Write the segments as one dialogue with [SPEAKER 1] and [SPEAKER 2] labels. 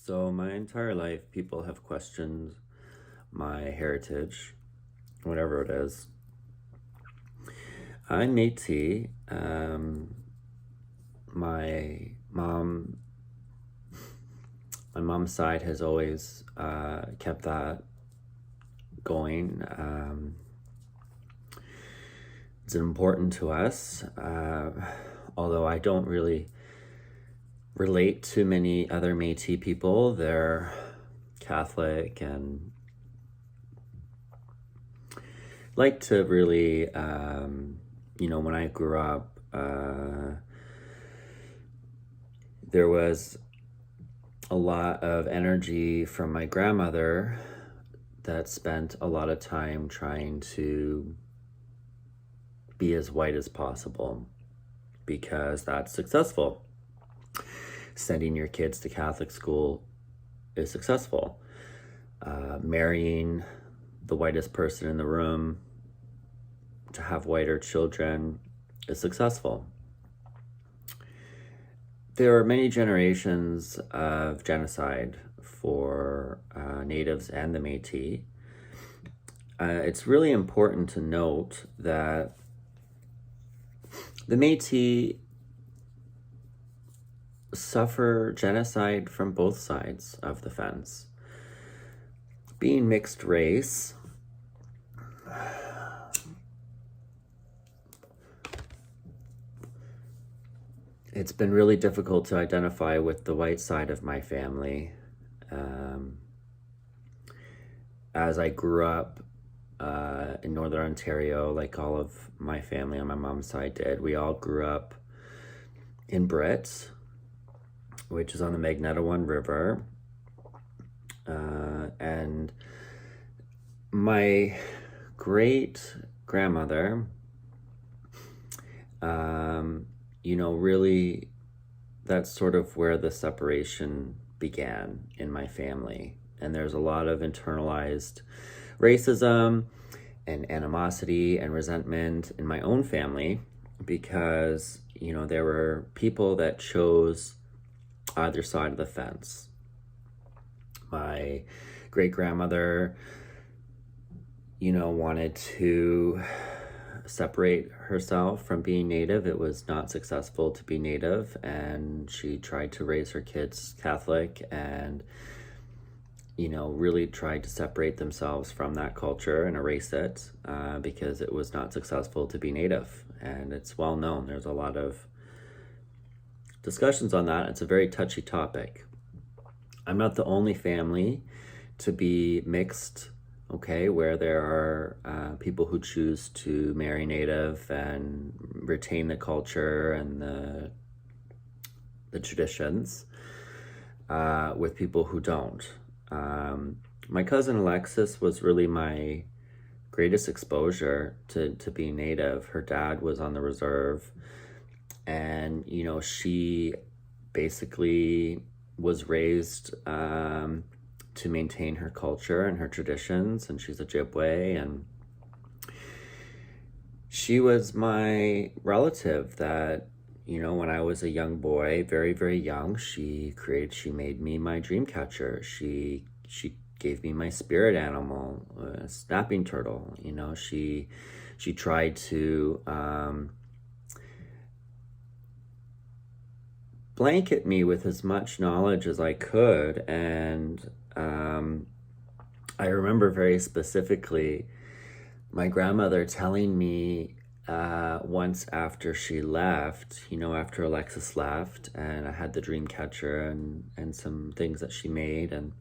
[SPEAKER 1] So my entire life, people have questioned my heritage, whatever it is. I'm Métis. My mom, my mom's side has always kept that going. It's important to us, although I don't really relate to many other Métis people. They're Catholic and like to really, when I grew up, there was a lot of energy from my grandmother that spent a lot of time trying to be as white as possible because that's successful. Sending your kids to Catholic school is successful. Marrying the whitest person in the room to have whiter children is successful. There are many generations of genocide for natives and the Métis. It's really important to note that the Métis suffer genocide from both sides of the fence. Being mixed race, it's been really difficult to identify with the white side of my family. As I grew up in Northern Ontario, like all of my family on my mom's side did, we all grew up in Brits, which is on the Magnettawan River. And my great grandmother, really, that's sort of where the separation began in my family. And there's a lot of internalized racism and animosity and resentment in my own family because, there were people that chose either side of the fence. My great-grandmother, wanted to separate herself from being Native. It was not successful to be Native, and she tried to raise her kids Catholic and, really tried to separate themselves from that culture and erase it because it was not successful to be Native. And it's well known. There's a lot of discussions on that. It's a very touchy topic. I'm not the only family to be mixed, okay, where there are people who choose to marry Native and retain the culture and the traditions with people who don't. My cousin Alexis was really my greatest exposure to being Native. Her dad was on the reserve, and, she basically was raised to maintain her culture and her traditions, and she's Ojibwe, and she was my relative that, when I was a young boy, very, very young, she made me my dream catcher. She gave me my spirit animal, a snapping turtle. She tried to blanket me with as much knowledge as I could. And I remember very specifically my grandmother telling me once after she left, after Alexis left, and I had the dream catcher and some things that she made. And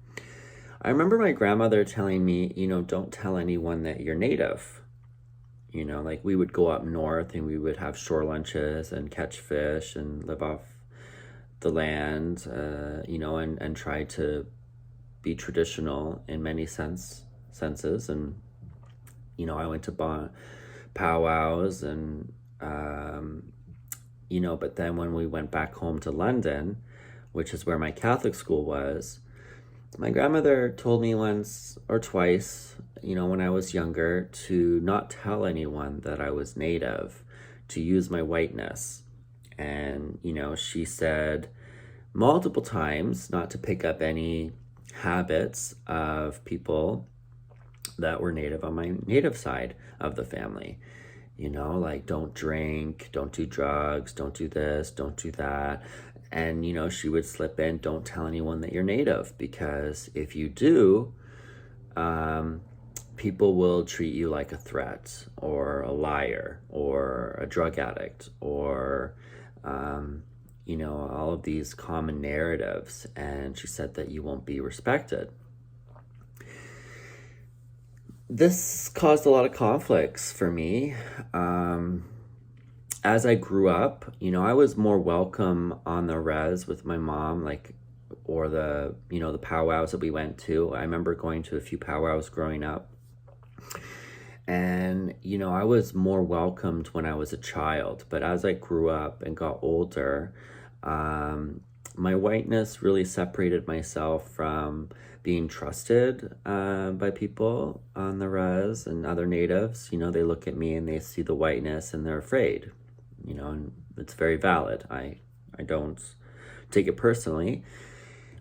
[SPEAKER 1] I remember my grandmother telling me, don't tell anyone that you're Native. Like we would go up north and we would have shore lunches and catch fish and live off the land, and try to be traditional in many senses. And, I went to powwows and, but then when we went back home to London, which is where my Catholic school was, my grandmother told me once or twice, when I was younger, to not tell anyone that I was Native, to use my whiteness. And, she said, multiple times not to pick up any habits of people that were Native on my Native side of the family. You know, like don't drink, don't do drugs, don't do this, don't do that. And, you know, she would slip in, don't tell anyone that you're Native, because if you do, people will treat you like a threat or a liar or a drug addict or, you know, all of these common narratives. And she said that you won't be respected. This caused a lot of conflicts for me. As I grew up, you know, I was more welcome on the res with my mom, like, or the, you know, the powwows that we went to. I remember going to a few powwows growing up. And, you know, I was more welcomed when I was a child. But as I grew up and got older, my whiteness really separated myself from being trusted by people on the res and other natives. You know, they look at me and they see the whiteness and they're afraid, you know, and it's very valid. I don't take it personally.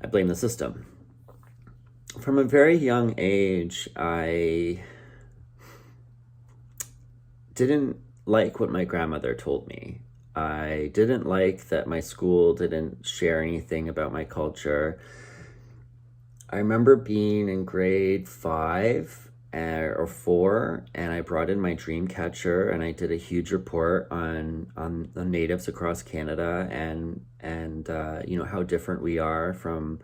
[SPEAKER 1] I blame the system. From a very young age, I didn't like what my grandmother told me. I didn't like that my school didn't share anything about my culture. I remember being in grade 5 or 4, and I brought in my dream catcher, and I did a huge report on the natives across Canada and you know, how different we are from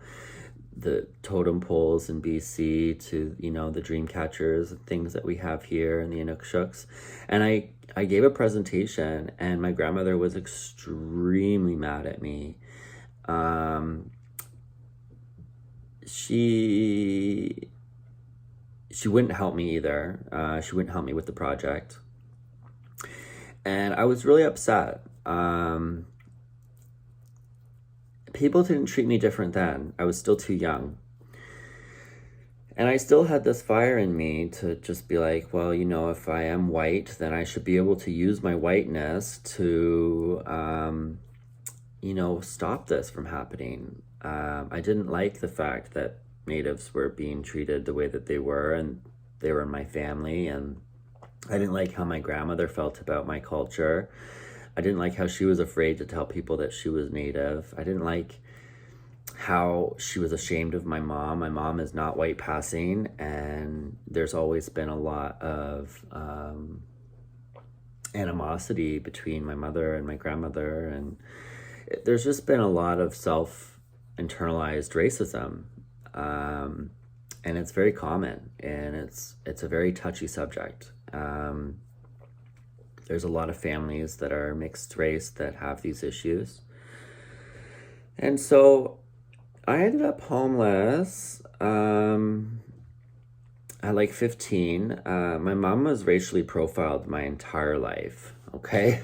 [SPEAKER 1] the totem poles in BC to, you know, the dream catchers and things that we have here in the Inukshuks. And I gave a presentation, and my grandmother was extremely mad at me. She wouldn't help me either. She wouldn't help me with the project. And I was really upset. People didn't treat me different then. I was still too young. And I still had this fire in me to just be like, well, you know, if I am white, then I should be able to use my whiteness to, you know, stop this from happening. I didn't like the fact that natives were being treated the way that they were, and they were in my family, and I didn't like how my grandmother felt about my culture. I didn't like how she was afraid to tell people that she was Native. I didn't like how she was ashamed of my mom. My mom is not white passing, and there's always been a lot of animosity between my mother and my grandmother, and there's just been a lot of self-internalized racism, and it's very common, and it's a very touchy subject. There's a lot of families that are mixed race that have these issues. And so I ended up homeless at like 15. My mom was racially profiled my entire life, okay?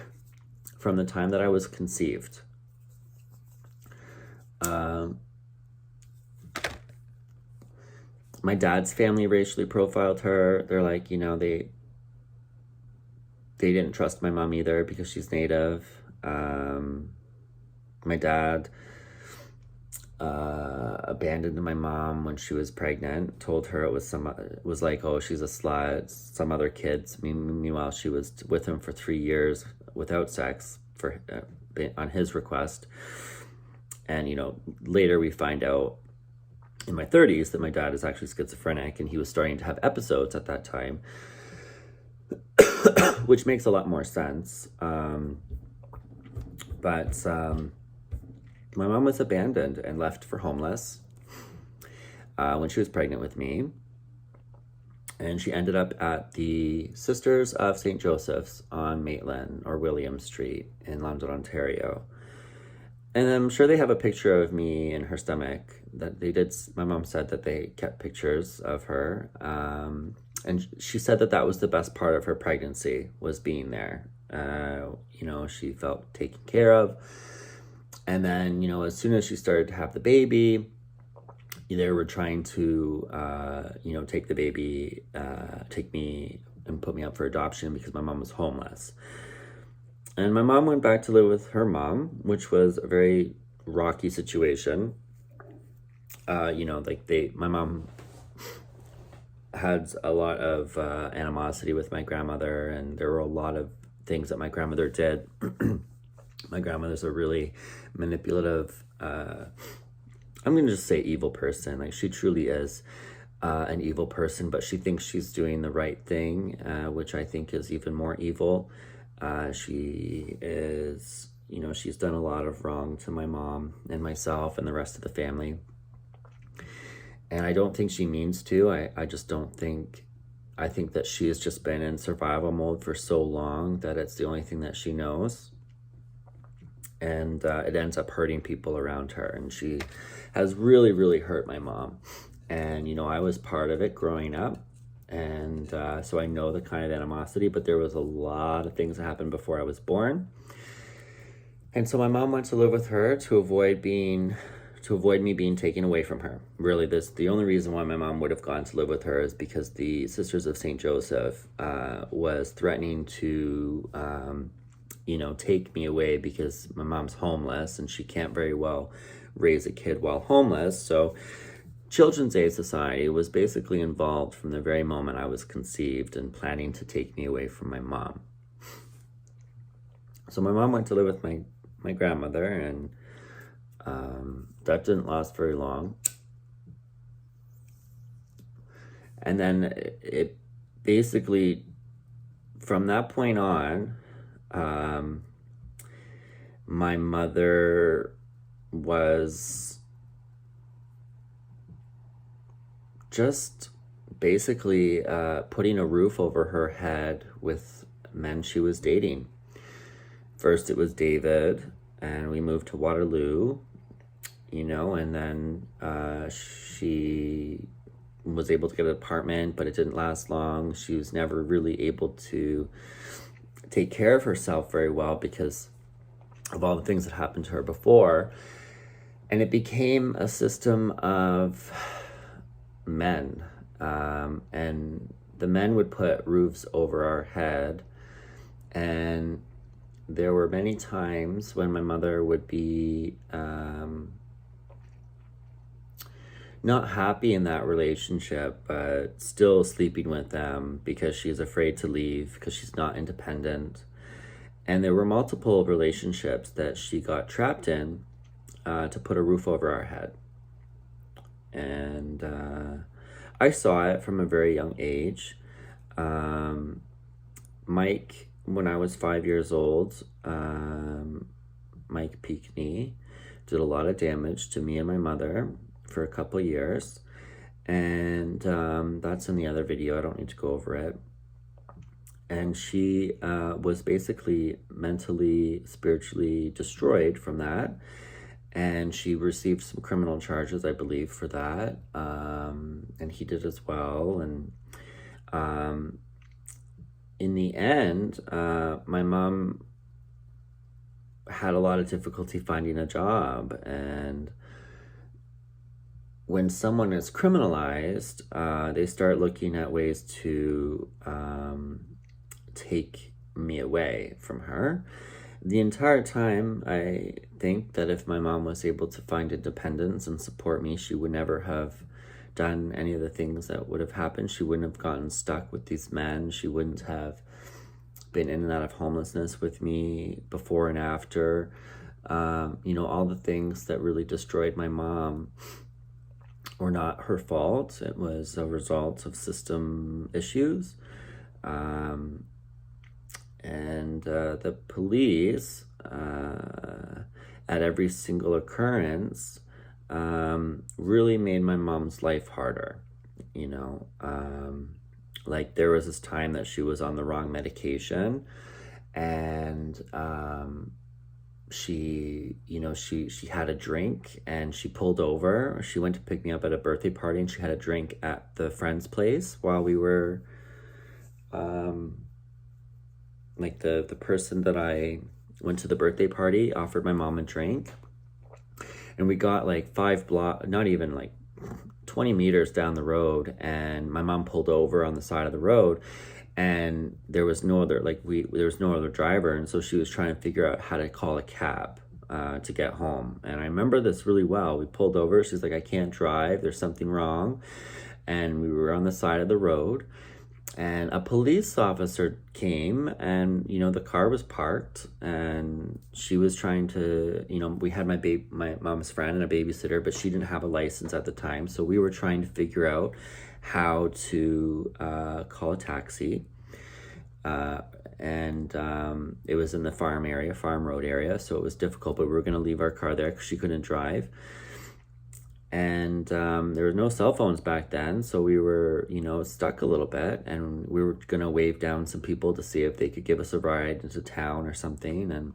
[SPEAKER 1] From the time that I was conceived. My dad's family racially profiled her. They're like, you know, they didn't trust my mom either because she's Native. My dad abandoned my mom when she was pregnant, told her it was like, oh, she's a slut, some other kids. Meanwhile, she was with him for 3 years without sex on his request. And, you know, later we find out in my 30s that my dad is actually schizophrenic, and he was starting to have episodes at that time, which makes a lot more sense. But my mom was abandoned and left for homeless when she was pregnant with me. And she ended up at the Sisters of St. Joseph's on Maitland or William Street in London, Ontario. And I'm sure they have a picture of me in her stomach that they did. My mom said that they kept pictures of her. And she said that was the best part of her pregnancy, was being there. You know, she felt taken care of. And then, you know, as soon as she started to have the baby, they were trying to, you know, take me and put me up for adoption because my mom was homeless. And my mom went back to live with her mom, which was a very rocky situation. My mom had a lot of animosity with my grandmother, and there were a lot of things that my grandmother did. My grandmother's a really manipulative, I'm going to just say evil person. Like, she truly is an evil person, but she thinks she's doing the right thing, which I think is even more evil. She is, she's done a lot of wrong to my mom and myself and the rest of the family. And I don't think she means to. I just don't think, I think that she has just been in survival mode for so long that it's the only thing that she knows. And it ends up hurting people around her. And she has really, really hurt my mom. And, I was part of it growing up. And so I know the kind of animosity, but there was a lot of things that happened before I was born. And so my mom went to live with her to avoid me being taken away from her. Really, the only reason why my mom would have gone to live with her is because the Sisters of St. Joseph was threatening to, take me away because my mom's homeless and she can't very well raise a kid while homeless. So Children's Aid Society was basically involved from the very moment I was conceived and planning to take me away from my mom. So my mom went to live with my grandmother, and that didn't last very long. And then it basically, from that point on, my mother was just basically putting a roof over her head with men she was dating. First it was David, and we moved to Waterloo, and then she was able to get an apartment, but it didn't last long. She was never really able to take care of herself very well because of all the things that happened to her before. And it became a system of men. And the men would put roofs over our head. And there were many times when my mother would be not happy in that relationship, but still sleeping with them because she's afraid to leave, because she's not independent. And there were multiple relationships that she got trapped in to put a roof over our head. And I saw it from a very young age. Mike, when I was 5 years old, Mike Peakney did a lot of damage to me and my mother for a couple years. And that's in the other video. I don't need to go over it. And she was basically mentally, spiritually destroyed from that. And she received some criminal charges, I believe, for that. And he did as well. And in the end, my mom had a lot of difficulty finding a job. And when someone is criminalized, they start looking at ways to take me away from her. The entire time, I think that if my mom was able to find independence and support me, she would never have done any of the things that would have happened. She wouldn't have gotten stuck with these men. She wouldn't have been in and out of homelessness with me before and after. All the things that really destroyed my mom were not her fault. It was a result of system issues. And the police, at every single occurrence, really made my mom's life harder. Like, there was this time that she was on the wrong medication, and she had a drink, and she pulled over. She went to pick me up at a birthday party, and she had a drink at the friend's place while we were like the person that I went to the birthday party offered my mom a drink, and we got like 20 meters down the road, and my mom pulled over on the side of the road, and there was no other driver, and so she was trying to figure out how to call a cab. to get home. And I remember this really well. We pulled over. She's like, I can't drive. There's something wrong. And we were on the side of the road. And a police officer came, and the car was parked, and she was trying to, we had my mom's friend and a babysitter, but she didn't have a license at the time, so we were trying to figure out how to call a taxi. And it was in the farm road area, so it was difficult, but we were going to leave our car there because she couldn't drive. And there were no cell phones back then, so we were, stuck a little bit, and we were going to wave down some people to see if they could give us a ride into town or something. And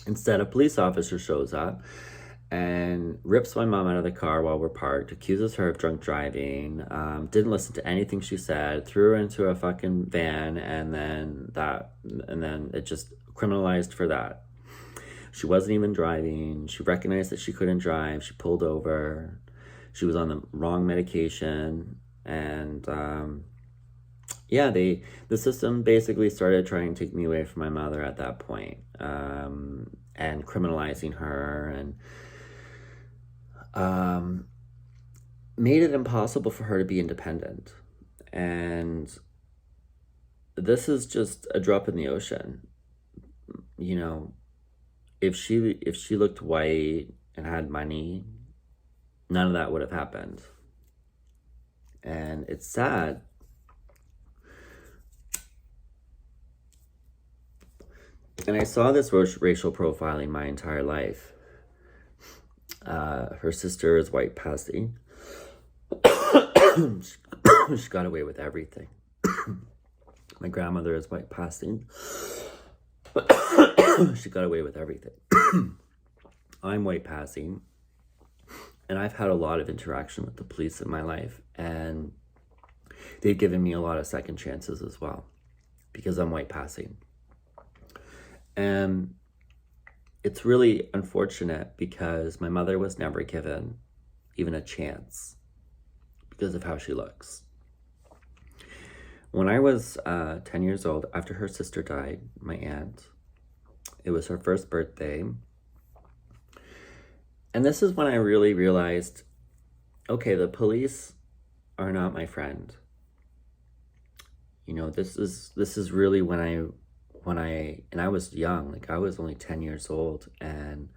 [SPEAKER 1] instead, a police officer shows up and rips my mom out of the car while we're parked, accuses her of drunk driving, didn't listen to anything she said, threw her into a fucking van, and then it just criminalized for that. She wasn't even driving. She recognized that she couldn't drive. She pulled over. She was on the wrong medication. And the system basically started trying to take me away from my mother at that point, and criminalizing her, and made it impossible for her to be independent. And this is just a drop in the ocean. If she looked white and had money, none of that would have happened. And it's sad. And I saw this racial profiling my entire life. Her sister is white passing. She got away with everything. My grandmother is white passing. She got away with everything. I'm white passing, and I've had a lot of interaction with the police in my life, and they've given me a lot of second chances as well, because I'm white passing. And it's really unfortunate because my mother was never given even a chance because of how she looks. When I was 10 years old, after her sister died, my aunt, it was her first birthday. And this is when I really realized, okay, the police are not my friend. This is really when I was young, like I was only 10 years old, and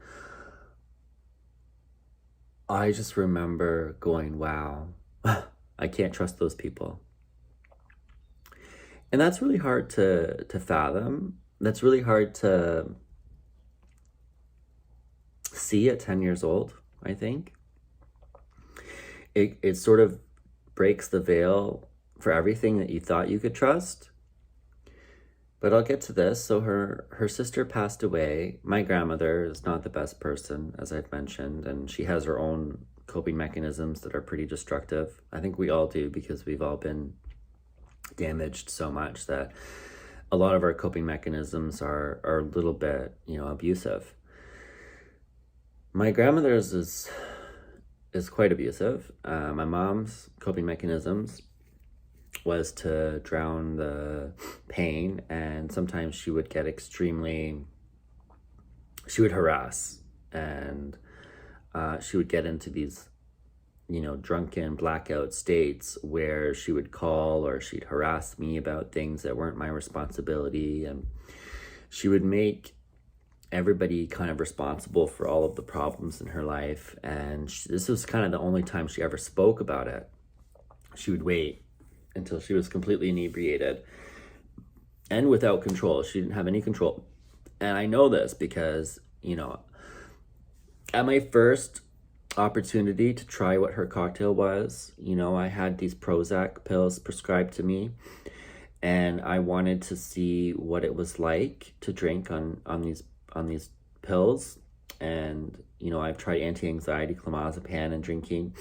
[SPEAKER 1] I just remember going, wow, I can't trust those people. And that's really hard to fathom. That's really hard to see at 10 years old, I think. It sort of breaks the veil for everything that you thought you could trust. But I'll get to this. So her sister passed away. My grandmother is not the best person, as I've mentioned, and she has her own coping mechanisms that are pretty destructive. I think we all do, because we've all been damaged so much that a lot of our coping mechanisms are a little bit, abusive. My grandmother's is quite abusive. My mom's coping mechanisms was to drown the pain, and sometimes she would get she would harass, and she would get into these drunken blackout states where she would call or she'd harass me about things that weren't my responsibility, and she would make everybody kind of responsible for all of the problems in her life. And this was kind of the only time she ever spoke about it. She would wait until she was completely inebriated and without control. She didn't have any control. And I know this because, at my first opportunity to try what her cocktail was, I had these Prozac pills prescribed to me, and I wanted to see what it was like to drink on these pills. And I've tried anti-anxiety, clonazepam, and drinking,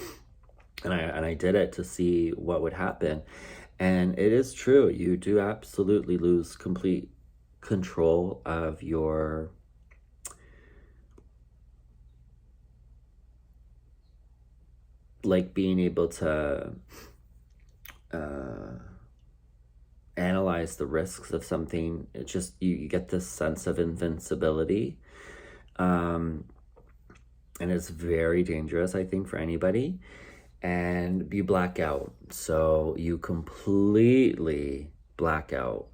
[SPEAKER 1] and I did it to see what would happen. And it is true, you do absolutely lose complete control of your being able to analyze the risks of something. It just, you get this sense of invincibility. And it's very dangerous, I think, for anybody. And you black out. So you completely black out.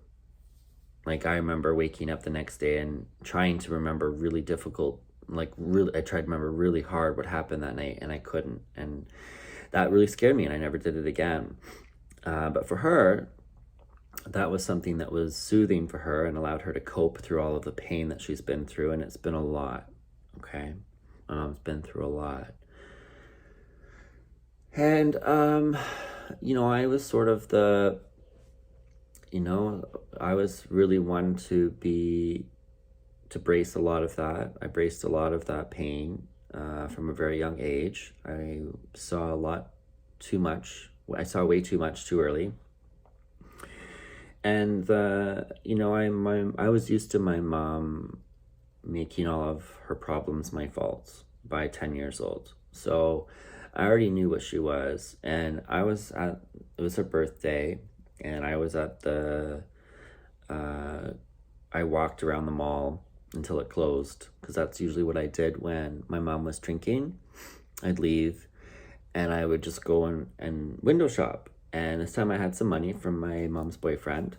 [SPEAKER 1] Like, I remember waking up the next day and trying to remember really difficult, like, really, I tried to remember really hard what happened that night, and I couldn't. And that really scared me, and I never did it again. But for her, that was something that was soothing for her and allowed her to cope through all of the pain that she's been through. And it's been a lot. Okay. My mom's been through a lot. And, I was sort of I was really one to brace a lot of that. I braced a lot of that pain from a very young age. I saw too much. I saw way too much too early. And, I was used to my mom making all of her problems my faults by 10 years old. So I already knew what she was. And it was her birthday, and I was at I walked around the mall until it closed, because that's usually what I did when my mom was drinking. I'd leave and I would just go and window shop. And this time I had some money from my mom's boyfriend.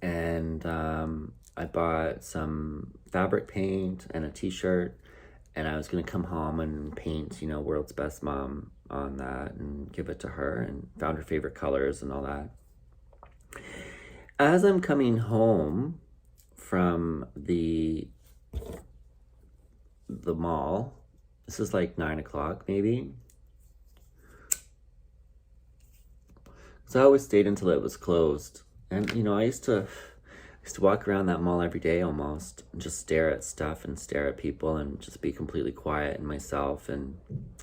[SPEAKER 1] And I bought some fabric paint and a t-shirt. And I was going to come home and paint, World's Best Mom on that and give it to her, and found her favorite colors and all that. As I'm coming home from the mall, this is like 9:00 maybe. So I always stayed until it was closed. And, I used to walk around that mall every day almost, and just stare at stuff and stare at people and just be completely quiet in myself and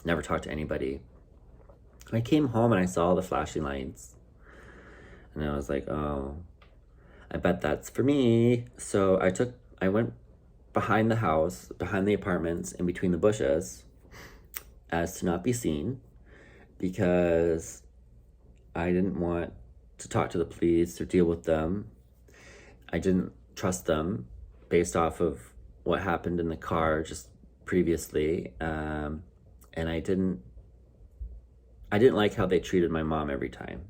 [SPEAKER 1] never talk to anybody. I came home and I saw all the flashing lights. And I was like, oh, I bet that's for me. So I went behind the house, behind the apartments, in between the bushes, as to not be seen, because I didn't want to talk to the police or deal with them. I didn't trust them based off of what happened in the car just previously. And I didn't like how they treated my mom every time.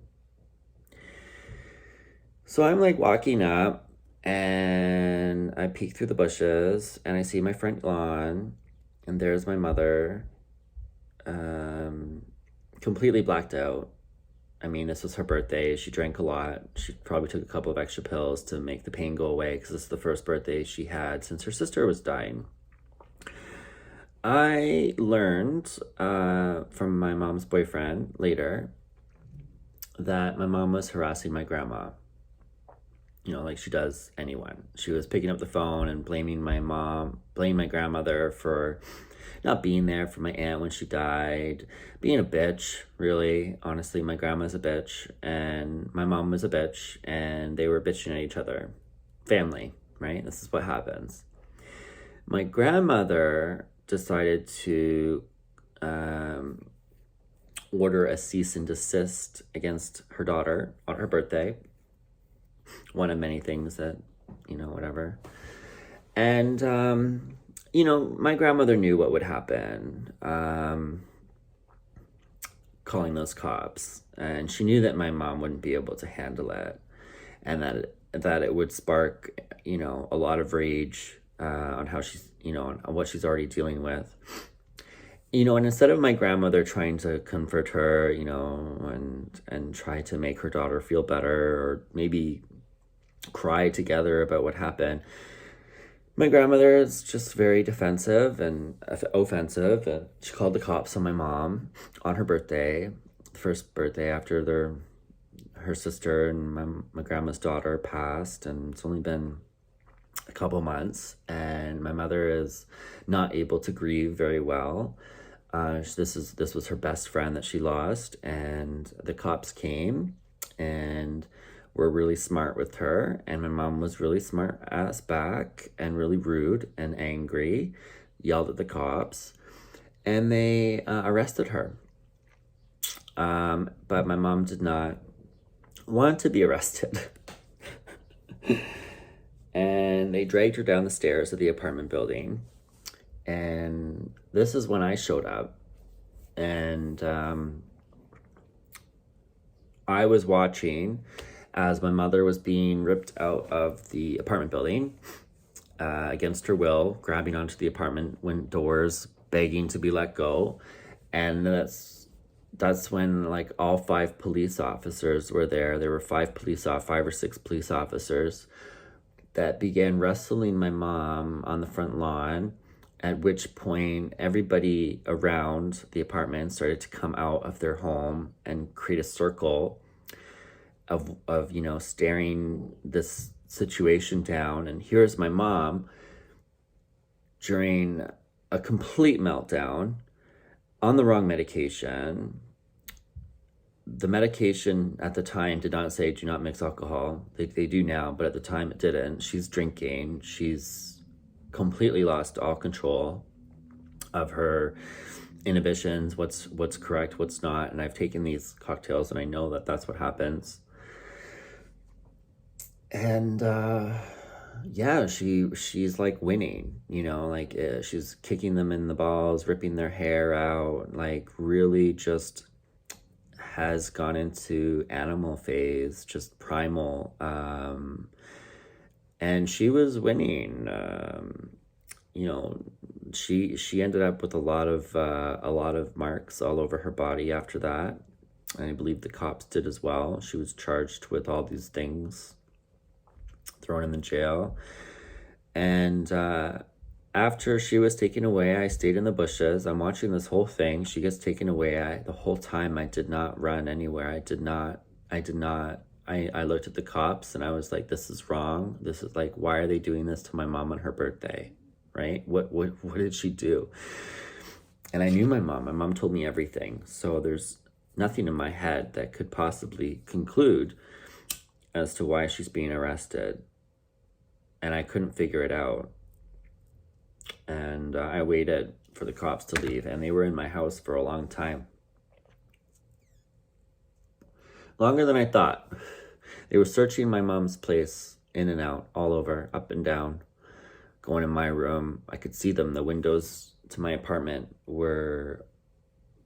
[SPEAKER 1] So I'm like walking up, and I peek through the bushes, and I see my front lawn, and there's my mother, completely blacked out. I mean, this was her birthday. She drank a lot. She probably took a couple of extra pills to make the pain go away, because this is the first birthday she had since her sister was dying. I learned from my mom's boyfriend later that my mom was harassing my grandma, like she does anyone. She was picking up the phone and blaming my grandmother for not being there for my aunt when she died, being a bitch, really. Honestly, my grandma's a bitch, and my mom was a bitch, and they were bitching at each other. Family, right? This is what happens. My grandmother decided to order a cease and desist against her daughter on her birthday. One of many things that, whatever. And, my grandmother knew what would happen, calling those cops. And she knew that my mom wouldn't be able to handle it, and that it would spark, a lot of rage on how she's, on what she's already dealing with. And instead of my grandmother trying to comfort her, and try to make her daughter feel better, or maybe cry together about what happened, my grandmother is just very defensive and offensive, and she called the cops on my mom on her birthday, the first birthday after her sister and my grandma's daughter passed, and it's only been a couple months, and my mother is not able to grieve very well. This was her best friend that she lost, and the cops came and were really smart with her, and my mom was really smart ass back and really rude and angry, yelled at the cops, and they arrested her. But my mom did not want to be arrested. And And they dragged her down the stairs of the apartment building. And this is when I showed up. And I was watching as my mother was being ripped out of the apartment building against her will, grabbing onto the apartment doors, begging to be let go. And that's when like all 5 police officers were there. There were 5 or 6 police officers that began wrestling my mom on the front lawn, at which point everybody around the apartment started to come out of their home and create a circle of staring this situation down. And here's my mom during a complete meltdown on the wrong medication. The medication at the time did not say do not mix alcohol. They do now, but at the time it didn't. She's drinking. She's completely lost all control of her inhibitions, what's correct, what's not. And I've taken these cocktails and I know that that's what happens. And yeah, she's like winning, like she's kicking them in the balls, ripping their hair out, like really just has gone into animal phase, just primal. And she was winning. She ended up with a lot of marks all over her body after that. And I believe the cops did as well. She was charged with all these things, thrown in the jail. And after she was taken away, I stayed in the bushes. I'm watching this whole thing. She gets taken away. The whole time I did not run anywhere. I did not. I looked at the cops and I was like, this is wrong. This is like, why are they doing this to my mom on her birthday? Right? What did she do? And I knew my mom. My mom told me everything. So there's nothing in my head that could possibly conclude as to why she's being arrested. And I couldn't figure it out. And I waited for the cops to leave, and they were in my house for a long time. Longer than I thought. They were searching my mom's place in and out, all over, up and down, going in my room. I could see them. The windows to my apartment were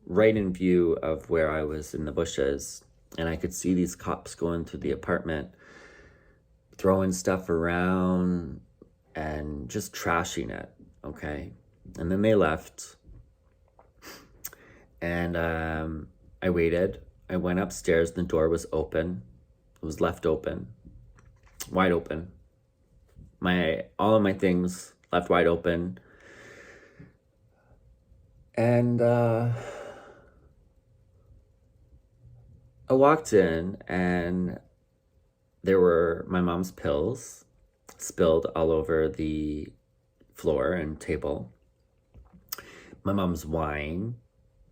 [SPEAKER 1] right in view of where I was in the bushes. And I could see these cops going through the apartment, throwing stuff around and just trashing it, okay? And then they left. And I waited. I went upstairs and the door was open. It was left open, wide open. All of my things left wide open. And I walked in and there were my mom's pills spilled all over the floor and table. My mom's wine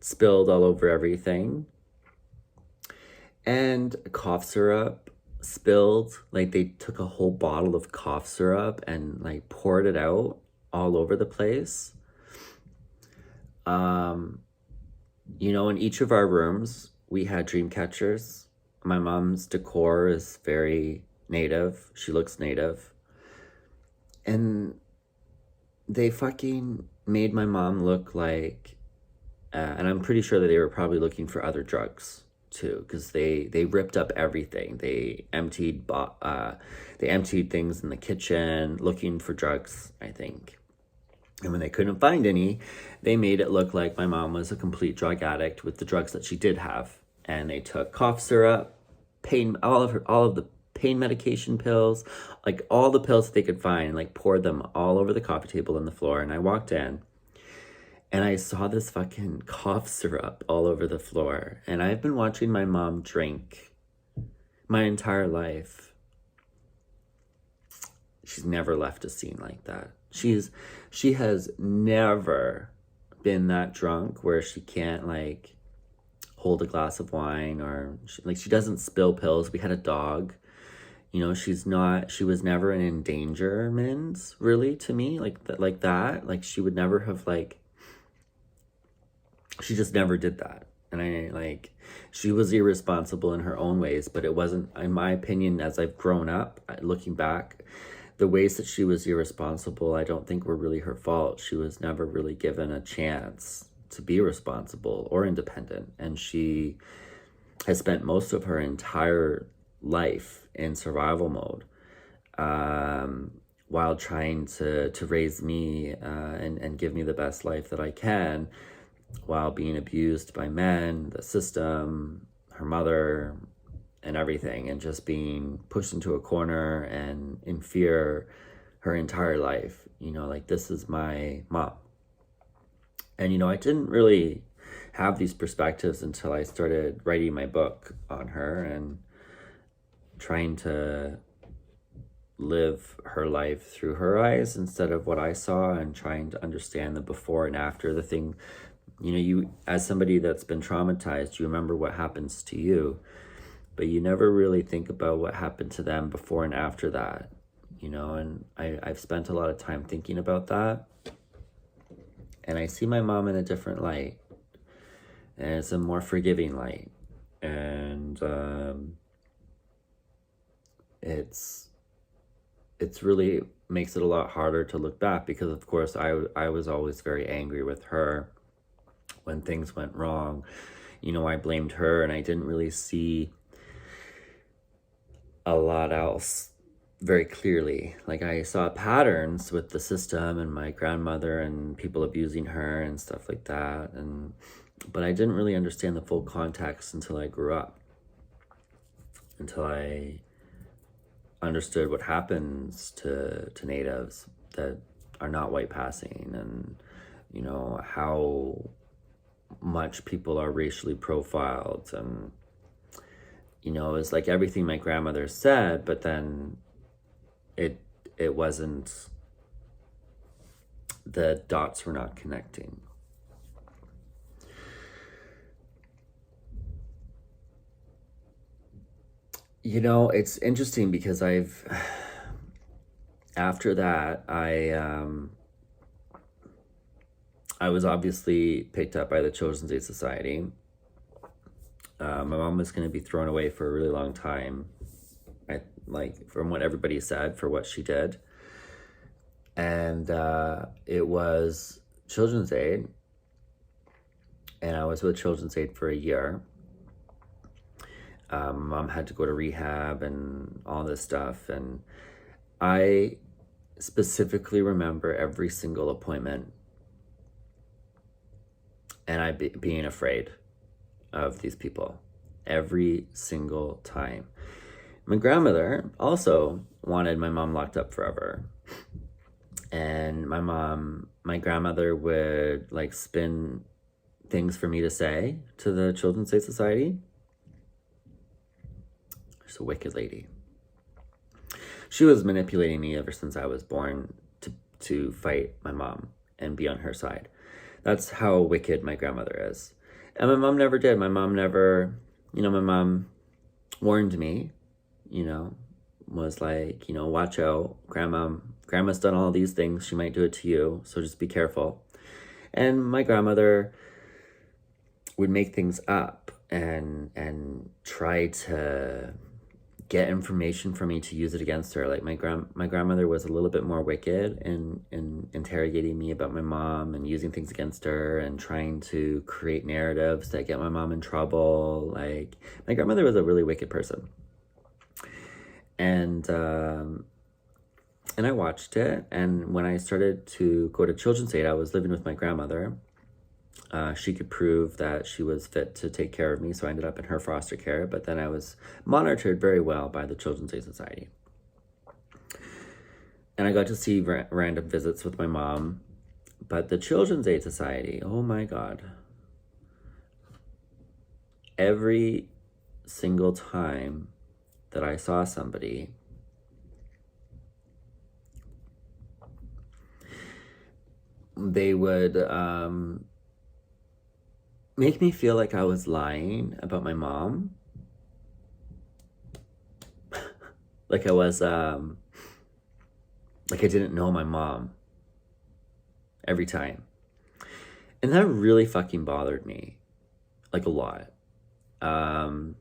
[SPEAKER 1] spilled all over everything. And cough syrup spilled. Like they took a whole bottle of cough syrup and like poured it out all over the place. In each of our rooms, we had dream catchers. My mom's decor is very native. She looks native. And they fucking made my mom look like, and I'm pretty sure that they were probably looking for other drugs too, because they ripped up everything. They emptied things in the kitchen looking for drugs, I think. And when they couldn't find any, they made it look like my mom was a complete drug addict with the drugs that she did have. And they took cough syrup, all of the pain medication pills, like all the pills that they could find, like poured them all over the coffee table and the floor. And I walked in and I saw this fucking cough syrup all over the floor. And I've been watching my mom drink my entire life. She's never left a scene like that. She has never been that drunk where she can't like hold a glass of wine, or she doesn't spill pills. We had a dog. She was never an endangerment really to me, like that. Like she would never have she just never did that. And she was irresponsible in her own ways, but it wasn't, in my opinion, as I've grown up, looking back, the ways that she was irresponsible, I don't think were really her fault. She was never really given a chance to be responsible or independent. And she has spent most of her entire life in survival mode, while trying to raise me and give me the best life that I can, while being abused by men, the system, her mother, and everything, and just being pushed into a corner and in fear her entire life. Like, this is my mom. And, I didn't really have these perspectives until I started writing my book on her and trying to live her life through her eyes instead of what I saw, and trying to understand the before and after. The thing, you, as somebody that's been traumatized, you remember what happens to you, but you never really think about what happened to them before and after that, and I've spent a lot of time thinking about that. And I see my mom in a different light, and it's a more forgiving light. And it's really makes it a lot harder to look back, because of course I was always very angry with her when things went wrong. I blamed her, and I didn't really see a lot else very clearly. Like, I saw patterns with the system and my grandmother and people abusing her and stuff like that, but I didn't really understand the full context until I grew up, until I understood what happens to natives that are not white passing, and how much people are racially profiled. And it was like everything my grandmother said, but then it wasn't, the dots were not connecting. It's interesting because after that, I was obviously picked up by the Children's Aid Society. My mom was going to be thrown away for a really long time, from what everybody said, for what she did. And it was Children's Aid, and I was with Children's Aid for a year. Mom had to go to rehab and all this stuff, and I specifically remember every single appointment, and being afraid of these people every single time. My grandmother also wanted my mom locked up forever, and my grandmother would spin things for me to say to the Children's Aid Society. She's a wicked lady. She was manipulating me ever since I was born to fight my mom and be on her side. That's how wicked my grandmother is. And my mom never did. My mom never, my mom warned me, was like, watch out, grandma's done all these things. She might do it to you, so just be careful. And my grandmother would make things up and try to get information from me to use it against her. Like, my grandmother was a little bit more wicked in interrogating me about my mom and using things against her and trying to create narratives that get my mom in trouble. Like, my grandmother was a really wicked person. And I watched it, and when I started to go to Children's Aid, I was living with my grandmother. She could prove that she was fit to take care of me, so I ended up in her foster care, but then I was monitored very well by the Children's Aid Society. And I got to see random visits with my mom, but the Children's Aid Society, oh my God. Every single time that I saw somebody, they would make me feel like I was lying about my mom. Like I was, like I didn't know my mom every time. And that really fucking bothered me, like a lot. I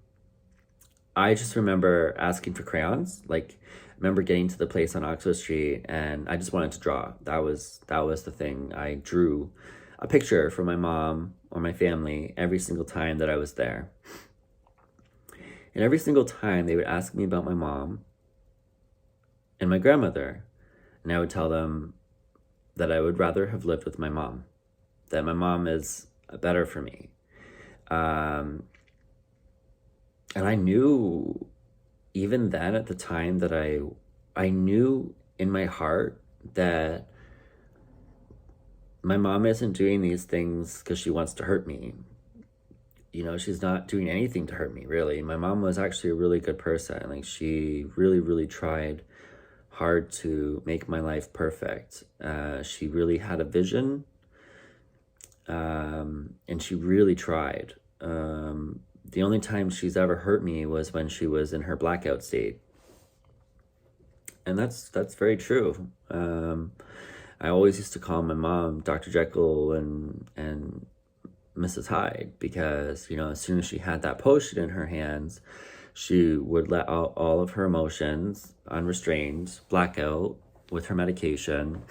[SPEAKER 1] just remember asking for crayons. Like, remember getting to the place on Oxford Street, and I just wanted to draw. That was the thing. I drew a picture for my mom or my family every single time that I was there. And every single time they would ask me about my mom and my grandmother, and I would tell them that I would rather have lived with my mom, that my mom is better for me. And I knew even then at the time that I knew in my heart that my mom isn't doing these things because she wants to hurt me. You know, she's not doing anything to hurt me, really. My mom was actually a really good person. Like, she really, really tried hard to make my life perfect. She really had a vision, and she really tried. The only time she's ever hurt me was when she was in her blackout state. And that's very true. I always used to call my mom Dr. Jekyll and Mrs. Hyde, because, you know, as soon as she had that potion in her hands, she would let out all of her emotions unrestrained, black out with her medication,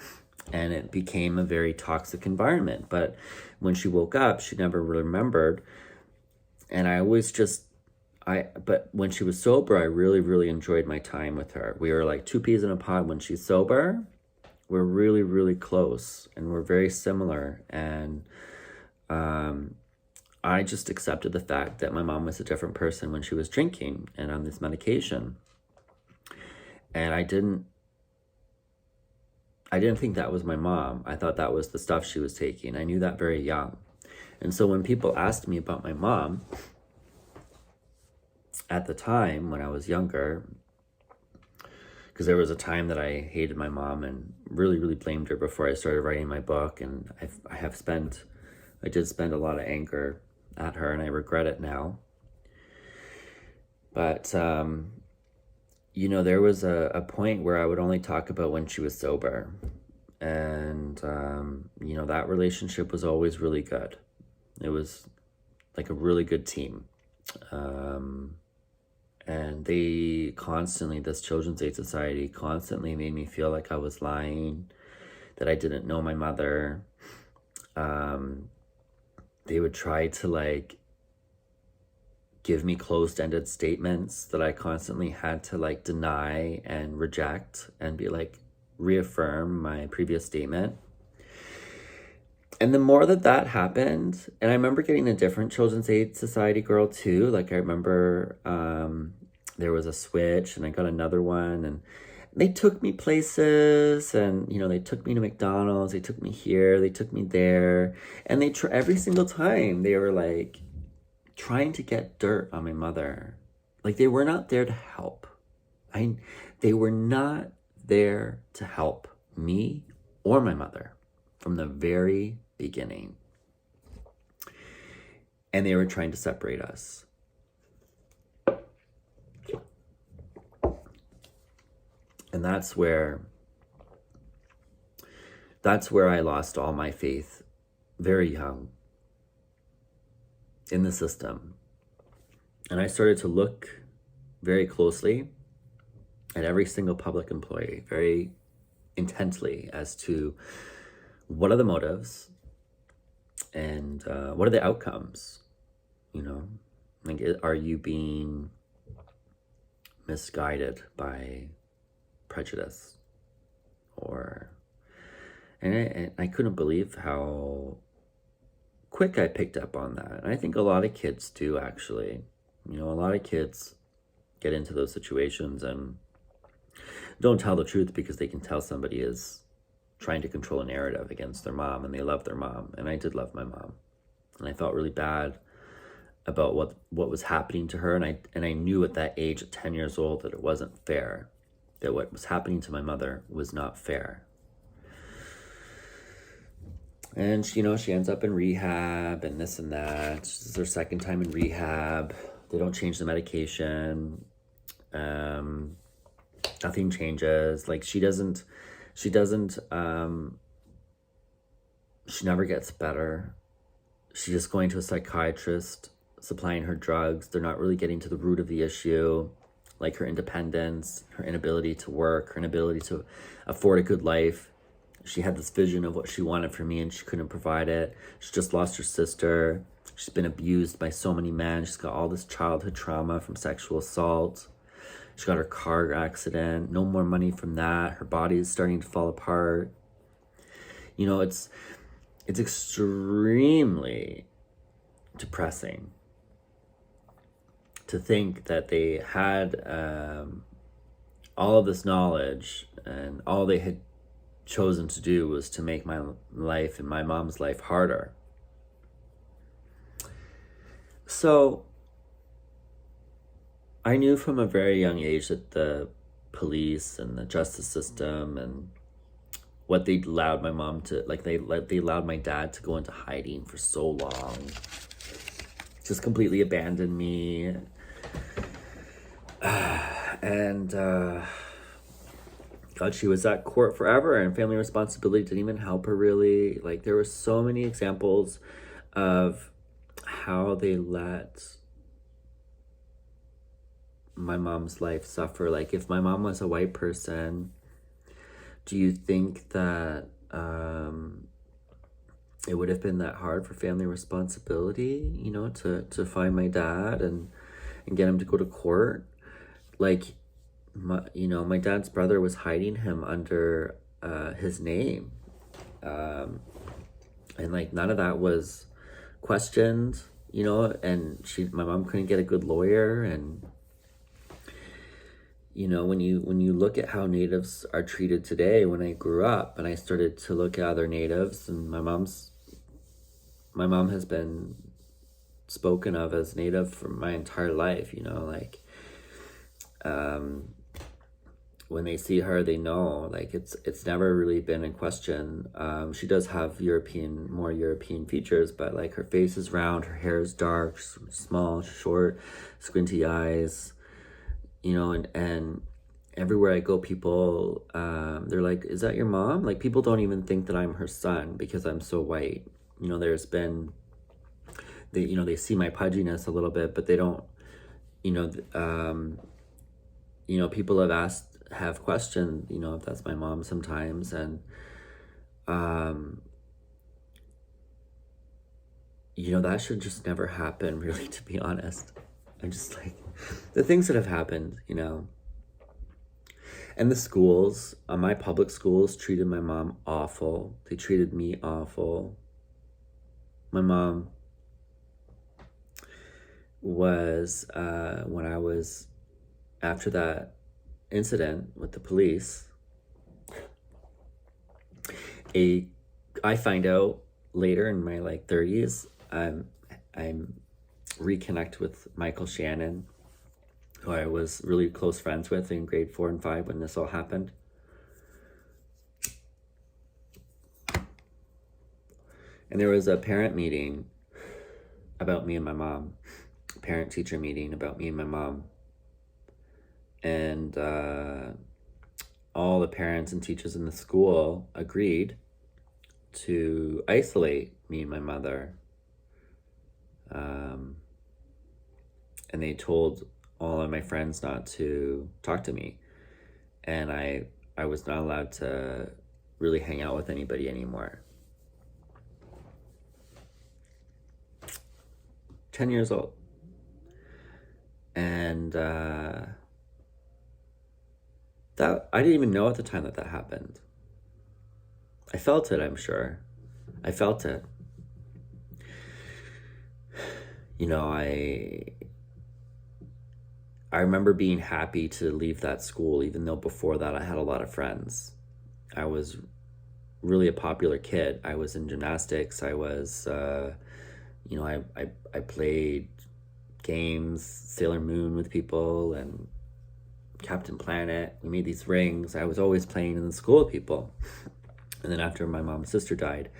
[SPEAKER 1] and it became a very toxic environment. But when she woke up, she never remembered. And but when she was sober, I really, really enjoyed my time with her. We were like two peas in a pod. When she's sober, we're really, really close, and we're very similar. And I just accepted the fact that my mom was a different person when she was drinking and on this medication. And I didn't think that was my mom. I thought that was the stuff she was taking. I knew that very young. And so when people asked me about my mom, at the time when I was younger, because there was a time that I hated my mom and really, really blamed her before I started writing my book. And I did spend a lot of anger at her, and I regret it now. But, you know, there was a point where I would only talk about when she was sober. And, you know, that relationship was always really good. It was like a really good team. And they constantly, this Children's Aid Society constantly made me feel like I was lying, that I didn't know my mother. They would try to like give me closed-ended statements that I constantly had to like deny and reject and be like, reaffirm my previous statement. And the more that happened, and I remember getting a different Children's Aid Society girl too. Like, I remember there was a switch, and I got another one, and they took me places, and, you know, they took me to McDonald's, they took me here, they took me there, and every single time they were like trying to get dirt on my mother. Like, they were not there to help. They were not there to help me or my mother from the very beginning. And they were trying to separate us. And that's where I lost all my faith very young in the system. And I started to look very closely at every single public employee very intently as to what are the motives and what are the outcomes. You know, like, are you being misguided by prejudice? And I couldn't believe how quick I picked up on that. And I think a lot of kids do, actually. You know, a lot of kids get into those situations and don't tell the truth because they can tell somebody is trying to control a narrative against their mom, and they love their mom. And I did love my mom. And I felt really bad about what was happening to her. And I knew at that age, at 10 years old, that it wasn't fair. That what was happening to my mother was not fair. And, you know, she ends up in rehab and this and that. This is her second time in rehab. They don't change the medication. Nothing changes. Like, she never gets better. She's just going to a psychiatrist, supplying her drugs. They're not really getting to the root of the issue. like her independence, her inability to work, her inability to afford a good life. She had this vision of what she wanted for me and she couldn't provide it. She just lost her sister. She's been abused by so many men. She's got all this childhood trauma from sexual assault. She got her car accident. No more money from that. Her body is starting to fall apart. You know, it's extremely depressing to think that they had all of this knowledge and all they had chosen to do was to make my life and my mom's life harder. So I knew from a very young age that the police and the justice system and what they allowed my mom to, like they allowed my dad to go into hiding for so long, just completely abandoned me. And God, she was at court forever, and family responsibility didn't even help her really. Like, there were so many examples of how they let my mom's life suffer. Like, if my mom was a white person, do you think that it would have been that hard for family responsibility, you know, to find my dad and get him to go to court? Like, my dad's brother was hiding him under his name. And like, none of that was questioned, you know, and my mom couldn't get a good lawyer. And, you know, when you look at how Natives are treated today, when I grew up and I started to look at other Natives, and my mom has been spoken of as Native for my entire life, you know, like, when they see her, they know, like, it's never really been in question. She does have more European features, but like, her face is round, her hair is dark, small, short, squinty eyes, you know, and everywhere I go, people, they're like, is that your mom? Like, people don't even think that I'm her son because I'm so white. You know, there's been, they see my pudginess a little bit, but they don't, people have questioned, you know, if that's my mom sometimes. And, that should just never happen, really, to be honest. I'm just like, the things that have happened, you know. And the schools, my public schools treated my mom awful. They treated me awful. My mom was, when I was, after that incident with the police, I find out later in my like 30s, I'm reconnect with Michael Shannon, who I was really close friends with in grade 4 and 5 when this all happened. And there was a parent meeting about me and my mom, parent-teacher meeting about me and my mom. And all the parents and teachers in the school agreed to isolate me and my mother. And they told all of my friends not to talk to me. And I was not allowed to really hang out with anybody anymore. 10 years old. And that I didn't even know at the time that happened. I felt it, I'm sure. I felt it. You know, I remember being happy to leave that school, even though before that I had a lot of friends. I was really a popular kid. I was in gymnastics. I was, I played games, Sailor Moon with people, and Captain Planet. We made these rings. I was always playing in the school with people. And then after my mom's sister died,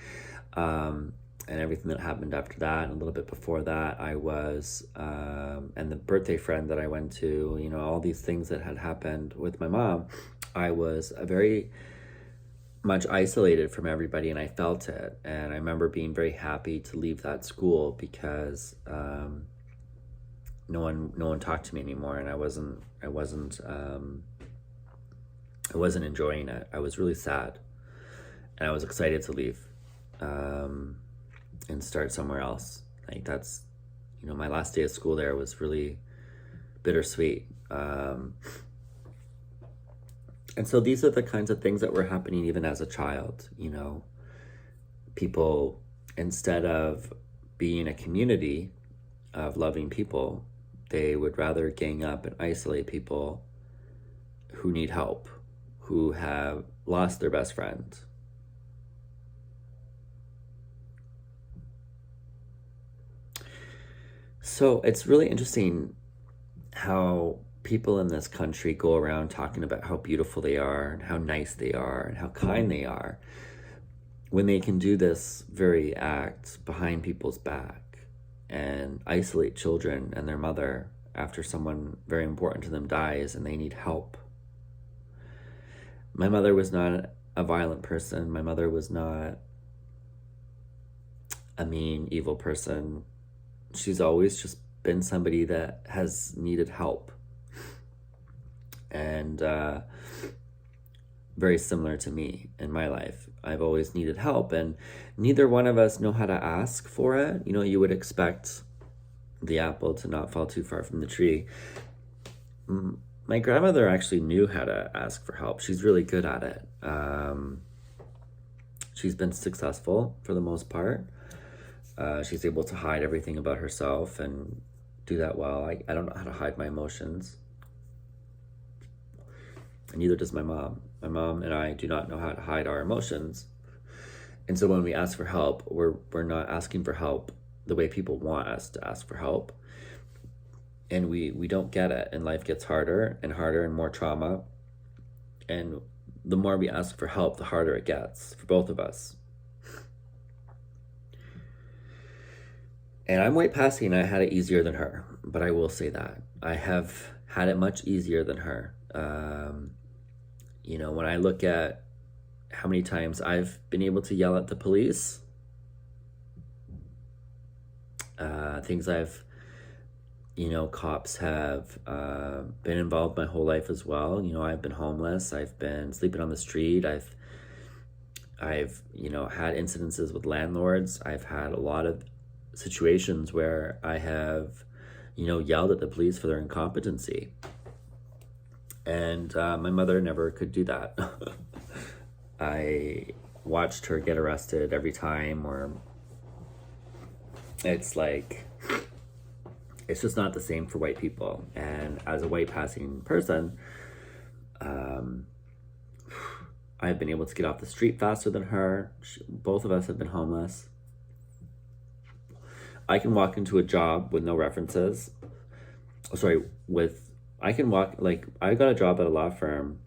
[SPEAKER 1] and everything that happened after that, and a little bit before that, I was, and the birthday friend that I went to, you know, all these things that had happened with my mom, I was very much isolated from everybody, and I felt it. And I remember being very happy to leave that school because no one talked to me anymore, and I wasn't enjoying it. I was really sad, and I was excited to leave, and start somewhere else. Like that's, my last day of school there was really bittersweet. And so these are the kinds of things that were happening even as a child. People, instead of being a community of loving people, they would rather gang up and isolate people who need help, who have lost their best friend. So it's really interesting how people in this country go around talking about how beautiful they are and how nice they are and how kind they are, when they can do this very act behind people's back and isolate children and their mother after someone very important to them dies and they need help. My mother was not a violent person. My mother was not a mean, evil person. She's always just been somebody that has needed help. And very similar to me in my life. I've always needed help, and neither one of us know how to ask for it. You would expect the apple to not fall too far from the tree. My grandmother actually knew how to ask for help. She's really good at it. She's been successful for the most part. She's able to hide everything about herself and do that well. I don't know how to hide my emotions. And neither does my mom. My mom and I do not know how to hide our emotions. And so when we ask for help, we're not asking for help the way people want us to ask for help. And we don't get it. And life gets harder and harder and more trauma. And the more we ask for help, the harder it gets for both of us. And I'm white passing, and I had it easier than her. But I will say that. I have had it much easier than her. When I look at how many times I've been able to yell at the police, things cops have been involved my whole life as well. I've been homeless. I've been sleeping on the street. I've had incidences with landlords. I've had a lot of situations where I have, yelled at the police for their incompetency. And my mother never could do that. I watched her get arrested every time, or it's just not the same for white people. And as a white passing person, I've been able to get off the street faster than her. Both of us have been homeless. I can walk into a job with no references. I can walk, I got a job at a law firm.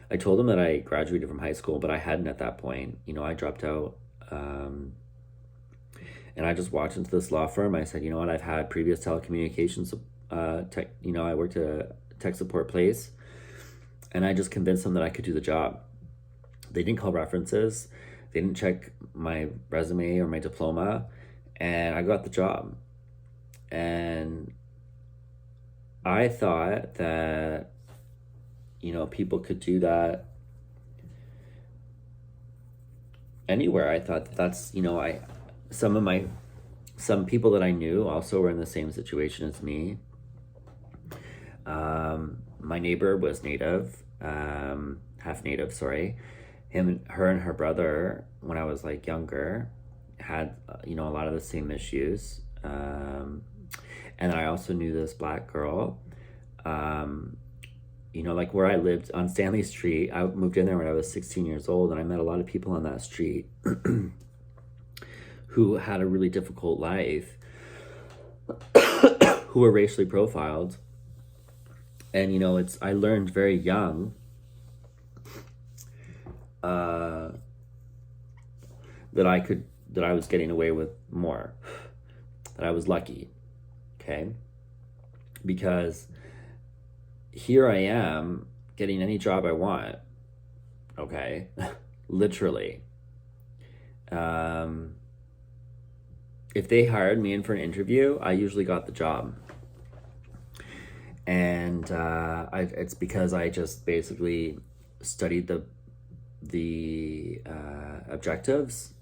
[SPEAKER 1] I told them that I graduated from high school, but I hadn't at that point. I dropped out. And I just walked into this law firm. I said, I've had previous telecommunications, I worked at a tech support place. And I just convinced them that I could do the job. They didn't call references. They didn't check my resume or my diploma. And I got the job. And I thought that, people could do that anywhere. I thought that's, some people that I knew also were in the same situation as me. My neighbor was Native, half Native, sorry. Her and her brother, when I was like younger, had, a lot of the same issues. And I also knew this black girl, where I lived on Stanley Street. I moved in there when I was 16 years old, and I met a lot of people on that street who had a really difficult life, who were racially profiled. And, I learned very young that I was getting away with more, that I was lucky. Okay, because here I am getting any job I want. Okay, literally. If they hired me in for an interview, I usually got the job. And it's because I just basically studied the objectives,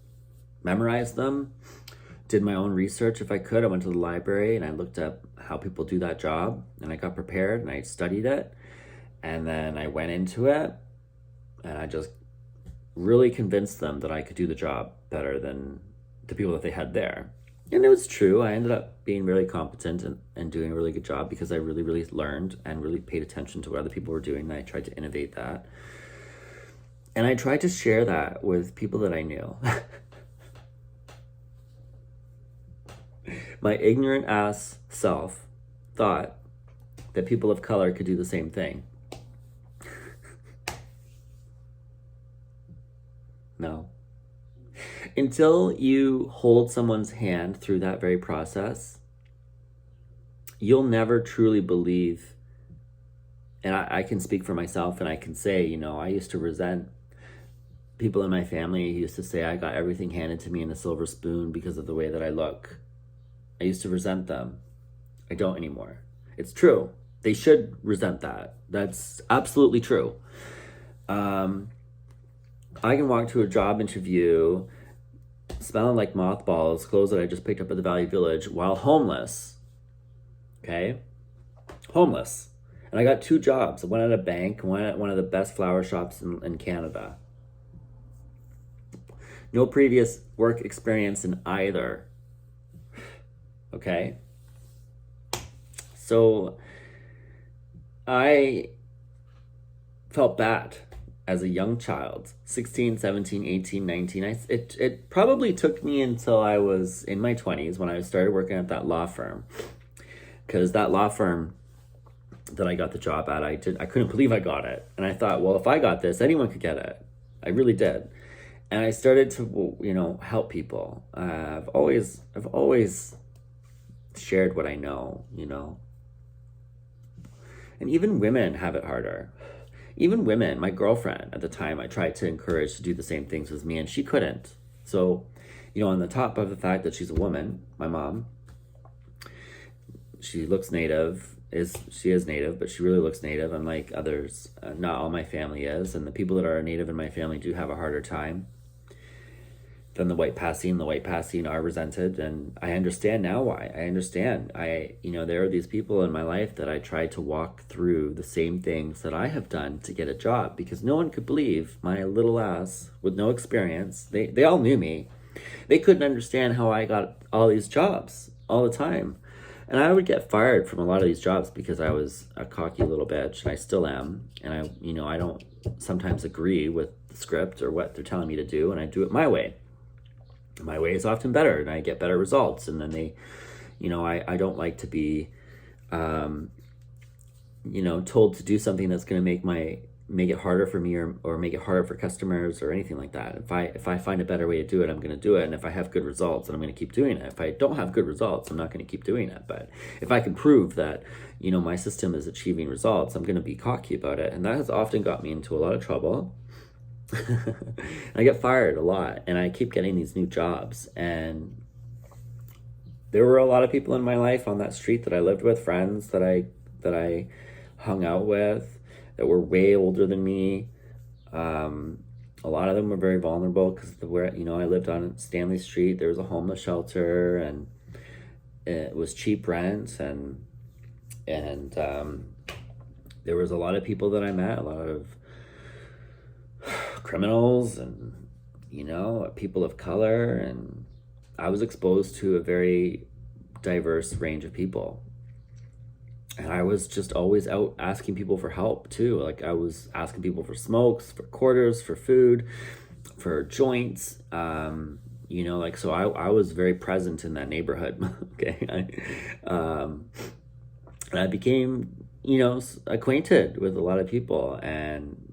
[SPEAKER 1] memorized them, did my own research if I could. I went to the library and I looked up how people do that job, and I got prepared and I studied it, and then I went into it, and I just really convinced them that I could do the job better than the people that they had there. And it was true. I ended up being really competent and doing a really good job because I really, really learned and really paid attention to what other people were doing. And I tried to innovate that. And I tried to share that with people that I knew. My ignorant ass self thought that people of color could do the same thing. No. Until you hold someone's hand through that very process, you'll never truly believe. And I can speak for myself, and I can say, you know, I used to resent people in my family who used to say I got everything handed to me in a silver spoon because of the way that I look. I used to resent them. I don't anymore. It's true. They should resent that. That's absolutely true. I can walk to a job interview smelling like mothballs, clothes that I just picked up at the Value Village, while homeless. Okay? Homeless. And I got 2 jobs. One at a bank, one at one of the best flower shops in Canada. No previous work experience in either. Okay? So I felt bad as a young child, 16, 17, 18, 19. It probably took me until I was in my 20s when I started working at that law firm. Because that law firm that I got the job at, I couldn't believe I got it. And I thought, well, if I got this, anyone could get it. I really did. And I started to, you know, help people. I've always shared what I know, you know. And even women have it harder. Even women, my girlfriend at the time, I tried to encourage to do the same things as me, and she couldn't. So, you know, on the top of the fact that she's a woman, my mom, she looks native, she is native, but she really looks native, unlike others. Not all my family is, and the people that are native in my family do have a harder time than the white passing. The white passing are resented, and I understand now why. I understand. You know, there are these people in my life that I tried to walk through the same things that I have done to get a job, because no one could believe my little ass with no experience. They all knew me. They couldn't understand how I got all these jobs all the time. And I would get fired from a lot of these jobs because I was a cocky little bitch, and I still am. And I don't sometimes agree with the script or what they're telling me to do, and I do it my way. My way is often better, and I get better results. And then they, you know, I don't like to be, you know, told to do something that's going to make it harder for me or make it harder for customers or anything like that. If I find a better way to do it, I'm going to do it. And if I have good results, then I'm going to keep doing it. If I don't have good results, I'm not going to keep doing it. But if I can prove that, you know, my system is achieving results, I'm going to be cocky about it. And that has often got me into a lot of trouble. I get fired a lot, and I keep getting these new jobs. And there were a lot of people in my life on that street that I lived with, friends that I hung out with, that were way older than me. A lot of them were very vulnerable because you know, I lived on Stanley Street. There was a homeless shelter, and it was cheap rent, and there was a lot of people that I met, a lot of criminals, and, you know, people of color, and I was exposed to a very diverse range of people. And I was just always out asking people for help too. Like, I was asking people for smokes, for quarters, for food, for joints. You know, like, so I was very present in that neighborhood. Okay. And I became, you know, acquainted with a lot of people. And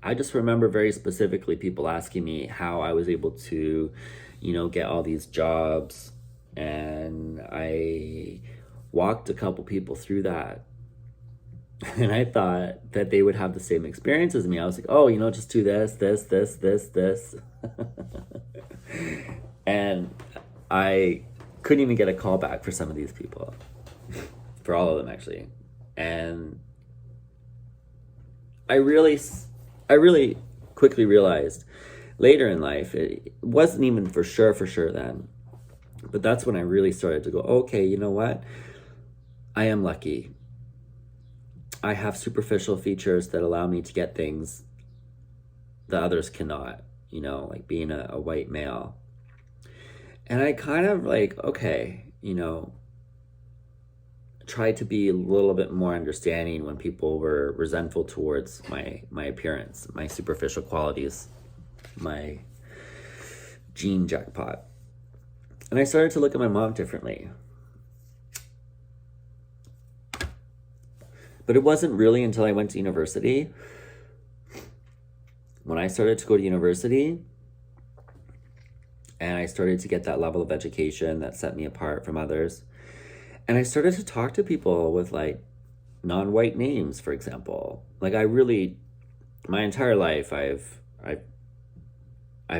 [SPEAKER 1] I just remember very specifically people asking me how I was able to, you know, get all these jobs. And I walked a couple people through that, and I thought that they would have the same experience as me. I was like, oh, you know, just do this. And I couldn't even get a call back for some of these people. For all of them, actually. And I really, I really quickly realized later in life, it wasn't even for sure then, but that's when I really started to go, okay, you know what? I am lucky. I have superficial features that allow me to get things that others cannot, like being a white male. And I kind of like, okay, tried to be a little bit more understanding when people were resentful towards my appearance, my superficial qualities, my gene jackpot. And I started to look at my mom differently. But it wasn't really until I went to university. When I started to go to university and I started to get that level of education that set me apart from others, and I started to talk to people with like non-white names, for example. Like my entire life, I've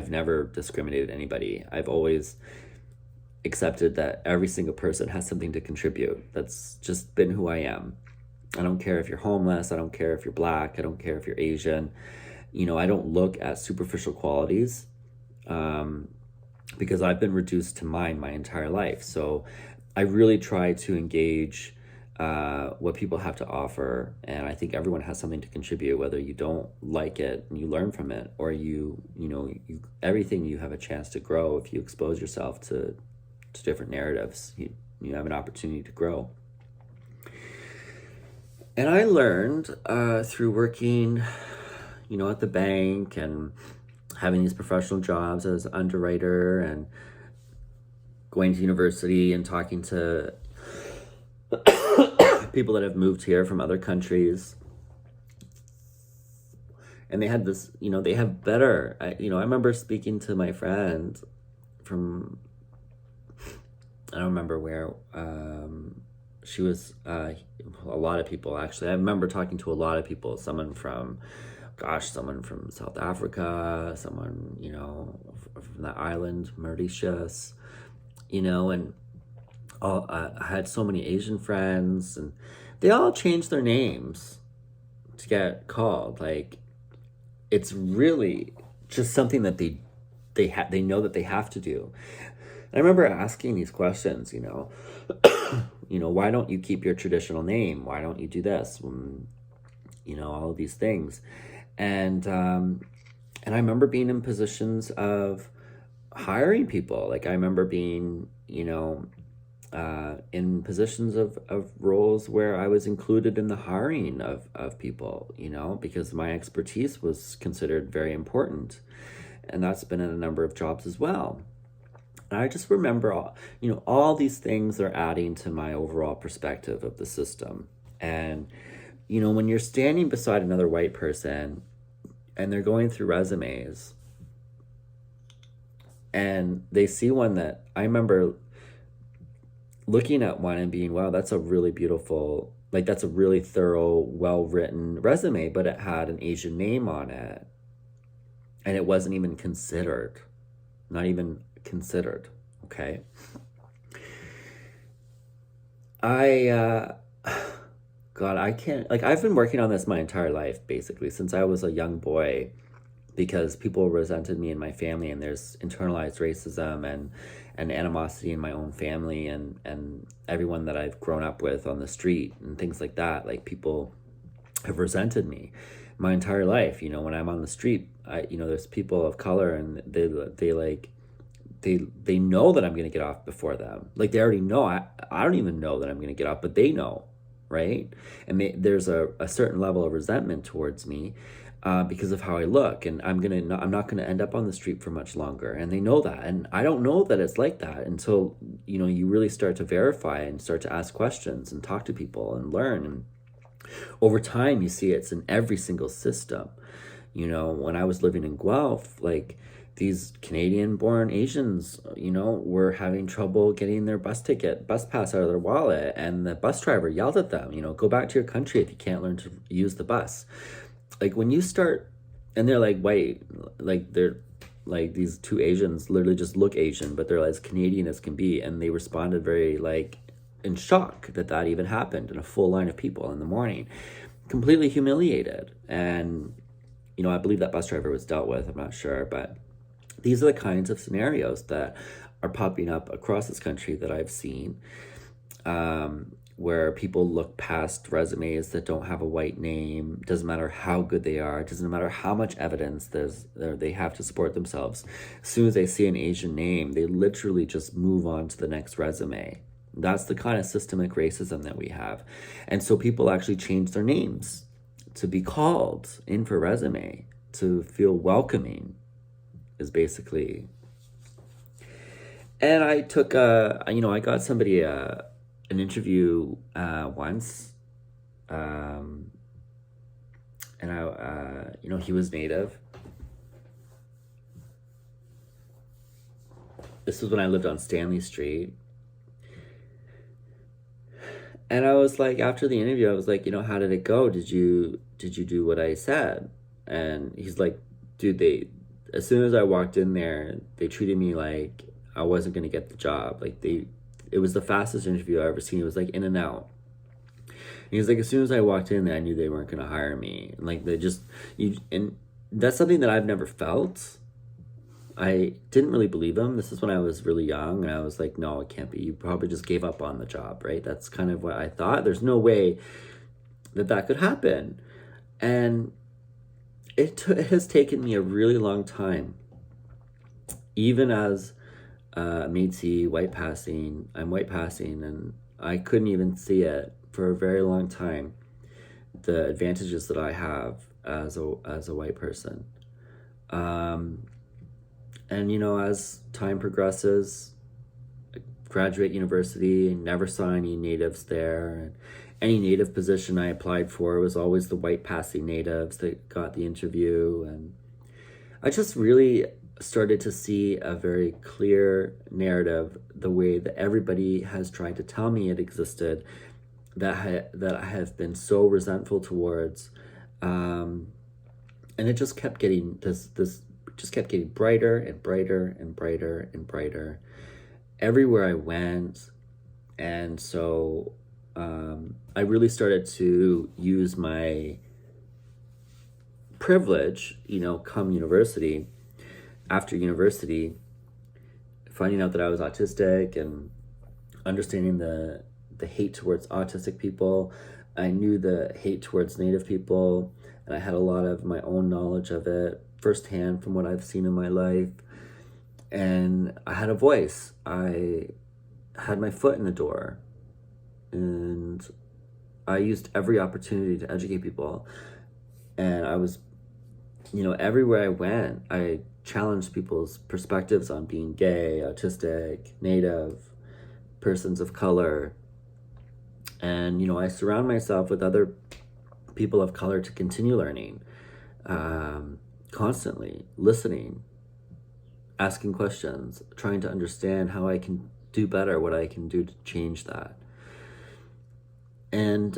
[SPEAKER 1] never discriminated anybody. I've always accepted that every single person has something to contribute. That's just been who I am. I don't care if you're homeless. I don't care if you're black. I don't care if you're Asian. I don't look at superficial qualities because I've been reduced to mine my entire life. So I really try to engage what people have to offer, and I think everyone has something to contribute, whether you don't like it and you learn from it, or everything you have a chance to grow. If you expose yourself to different narratives, you have an opportunity to grow. And I learned through working, at the bank and having these professional jobs as underwriter and going to university and talking to people that have moved here from other countries. And they had this, they have better, I remember speaking to my friend from, I don't remember where, she was, a lot of people actually. I remember talking to a lot of people, someone from South Africa, someone, from the island, Mauritius, and I had so many Asian friends, and they all changed their names to get called. Like, it's really just something that they know that they have to do. And I remember asking these questions, why don't you keep your traditional name? Why don't you do this? All of these things. And I remember being in positions of hiring people. Like, I remember being, in positions of roles where I was included in the hiring of people, because my expertise was considered very important. And that's been in a number of jobs as well. And I just remember all these things are adding to my overall perspective of the system. And, when you're standing beside another white person and they're going through resumes and they see one that I remember looking at one and being, wow, that's a really beautiful, like, that's a really thorough, well-written resume, but it had an Asian name on it. And it wasn't even considered. Not even considered. Okay. God, I can't, like, I've been working on this my entire life, basically, since I was a young boy, because people resented me and my family, and there's internalized racism and animosity in my own family and everyone that I've grown up with on the street and things like that. Like, people have resented me my entire life. When I'm on the street, there's people of color, and they know that I'm going to get off before them. Like, they already know. I don't even know that I'm going to get off, but they know, right? And there's a certain level of resentment towards me because of how I look, and I'm not going to end up on the street for much longer, and they know that. And I don't know that it's like that until you really start to verify and start to ask questions and talk to people and learn. And over time, you see it's in every single system. When I was living in Guelph, like, these Canadian-born Asians, were having trouble getting their bus pass out of their wallet, and the bus driver yelled at them, go back to your country if you can't learn to use the bus. Like, when you start, and they're like white, like, they're like, these two Asians literally just look Asian, but they're as Canadian as can be, and they responded very, like, in shock that that even happened in a full line of people in the morning, completely humiliated. And, I believe that bus driver was dealt with, I'm not sure, but these are the kinds of scenarios that are popping up across this country that I've seen, where people look past resumes that don't have a white name. Doesn't matter how good they are. It doesn't matter how much evidence they have to support themselves. As soon as they see an Asian name, they literally just move on to the next resume. That's the kind of systemic racism that we have. And so people actually change their names to be called in for resume, to feel welcoming, is basically. And I took I got somebody an interview once, and he was Native. This was when I lived on Stanley Street. And I was like, after the interview, I was like, how did it go? Did you do what I said? And he's like, dude, as soon as I walked in there, they treated me like I wasn't going to get the job. Like it was the fastest interview I've ever seen. It was like in and out. And he was like, as soon as I walked in there, I knew they weren't going to hire me. And like, and that's something that I've never felt. I didn't really believe him. This is when I was really young, and I was like, no, it can't be. You probably just gave up on the job, right? That's kind of what I thought. There's no way that could happen. And it has taken me a really long time, even as Métis, I'm white passing, and I couldn't even see it for a very long time, the advantages that I have as a white person. And, as time progresses, I graduate university, never saw any natives there. And any native position I applied for was always the white passing natives that got the interview. And I just really started to see a very clear narrative, the way that everybody has tried to tell me it existed, that I have been so resentful towards. And it just kept getting just kept getting brighter and brighter and brighter and brighter everywhere I went. And so I really started to use my privilege, come university, after university, finding out that I was autistic and understanding the hate towards autistic people. I knew the hate towards Native people, and I had a lot of my own knowledge of it firsthand from what I've seen in my life. And I had a voice. I had my foot in the door, and I used every opportunity to educate people. And I was, everywhere I went, I challenged people's perspectives on being gay, autistic, Native, persons of color. And, I surround myself with other people of color to continue learning, constantly listening, asking questions, trying to understand how I can do better, what I can do to change that. And,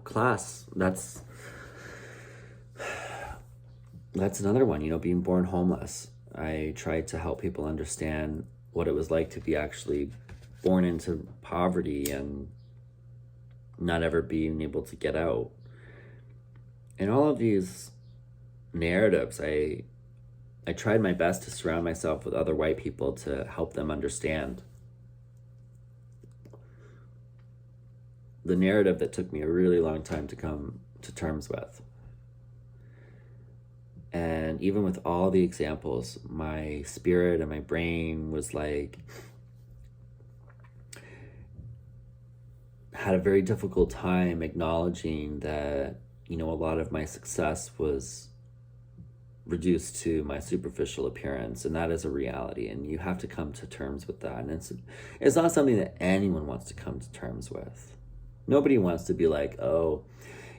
[SPEAKER 1] class, that's another one, being born homeless. I tried to help people understand what it was like to be actually born into poverty and not ever being able to get out. And all of these narratives, I tried my best to surround myself with other white people to help them understand. The narrative that took me a really long time to come to terms with. And even with all the examples, my spirit and my brain was like, had a very difficult time acknowledging that, a lot of my success was reduced to my superficial appearance, and that is a reality, and you have to come to terms with that. And it's not something that anyone wants to come to terms with. Nobody wants to be like, oh,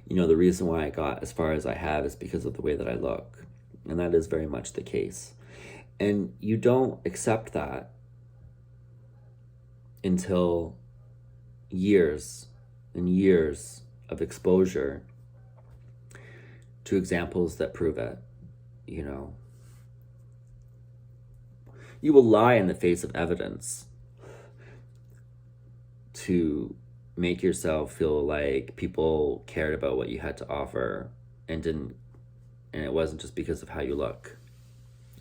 [SPEAKER 1] the reason why I got as far as I have is because of the way that I look. And that is very much the case. And you don't accept that until years and years of exposure to examples that prove it. You will lie in the face of evidence. to make yourself feel like people cared about what you had to offer and didn't, and it wasn't just because of how you look.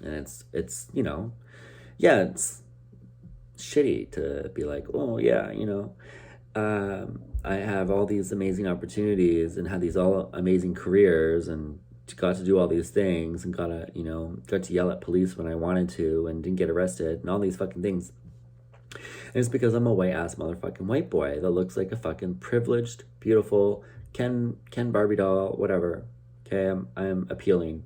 [SPEAKER 1] And it's yeah, it's shitty to be like, oh yeah, I have all these amazing opportunities and had these all amazing careers and got to do all these things and got to yell at police when I wanted to and didn't get arrested and all these fucking things. And it's because I'm a white ass motherfucking white boy that looks like a fucking privileged, beautiful Ken Barbie doll, whatever. Okay, I'm appealing.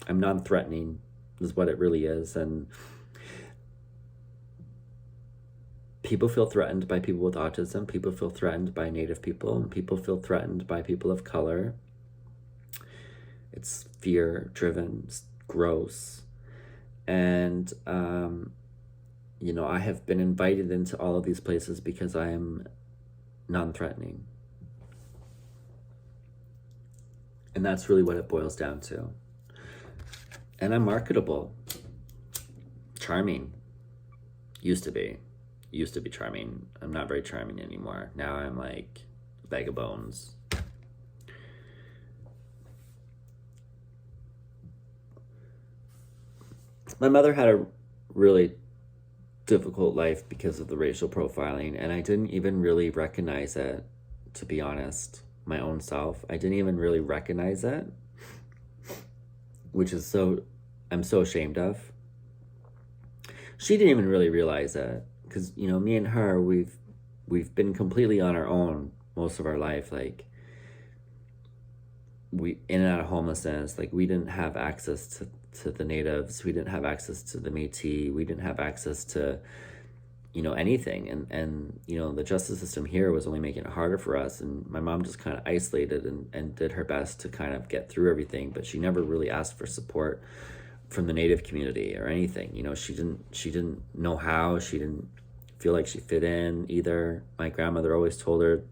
[SPEAKER 1] I'm non-threatening is what it really is. And people feel threatened by people with autism. People feel threatened by Native people. And people feel threatened by people of color. It's fear-driven, gross. And, I have been invited into all of these places because I am non-threatening. And that's really what it boils down to. And I'm marketable. Charming. Used to be charming. I'm not very charming anymore. Now I'm like a bag of bones. My mother had a really difficult life because of the racial profiling, and I didn't even really recognize it, to be honest. My own self, I didn't even really recognize it, which is I'm so ashamed of. She didn't even really realize it, because me and her, we've been completely on our own most of our life. Like, we in and out of homelessness. Like, we didn't have access to the natives. We didn't have access to the Métis. We didn't have access to anything. And the justice system here was only making it harder for us. And my mom just kind of isolated and did her best to kind of get through everything. But she never really asked for support from the Native community or anything. She didn't know how. She didn't feel like she fit in either. My grandmother always told her,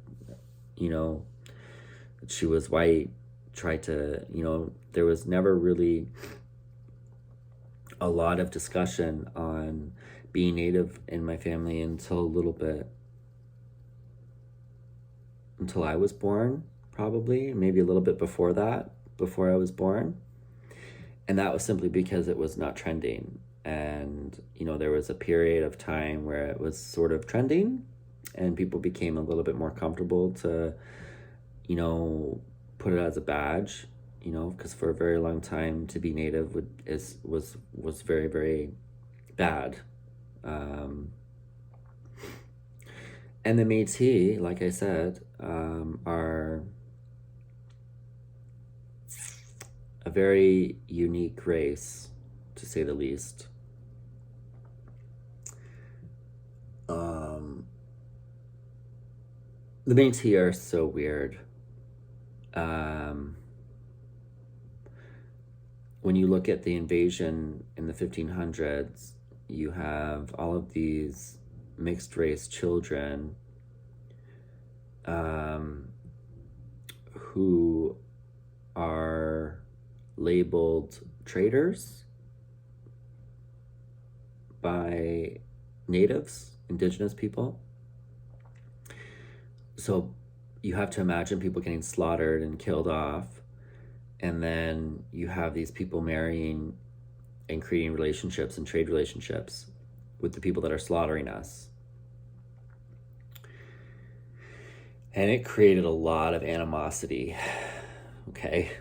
[SPEAKER 1] that she was white. Tried to, there was never really a lot of discussion on being Native in my family until I was born, probably, maybe a little bit before I was born. And that was simply because it was not trending. And, there was a period of time where it was sort of trending and people became a little bit more comfortable to, put it as a badge, because for a very long time to be Native was very, very bad. And the Métis, like I said, are a very unique race, to say the least. The Métis are so weird. When you look at the invasion in the 1500s, you have all of these mixed race children who are labeled traitors by natives, indigenous people. So you have to imagine people getting slaughtered and killed off. And then you have these people marrying and creating relationships and trade relationships with the people that are slaughtering us. And it created a lot of animosity, okay,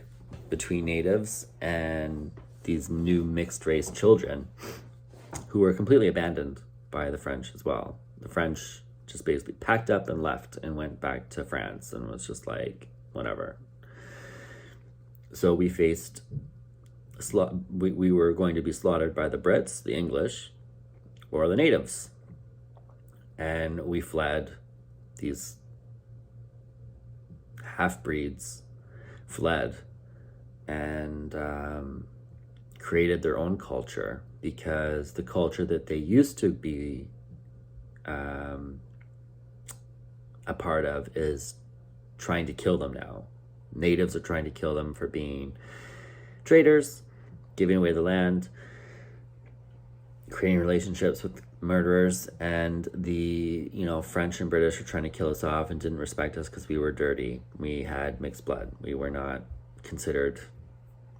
[SPEAKER 1] between natives and these new mixed race children who were completely abandoned by the French as well. The French just basically packed up and left and went back to France and was just like, whatever. So we faced, we were going to be slaughtered by the Brits, the English, or the natives. And we fled. These half-breeds fled and created their own culture, because the culture that they used to be a part of is trying to kill them now. Natives are trying to kill them for being traitors, giving away the land, creating relationships murderers, and the French and British were trying to kill us off and didn't respect us because we were dirty. We had mixed blood. We were not considered.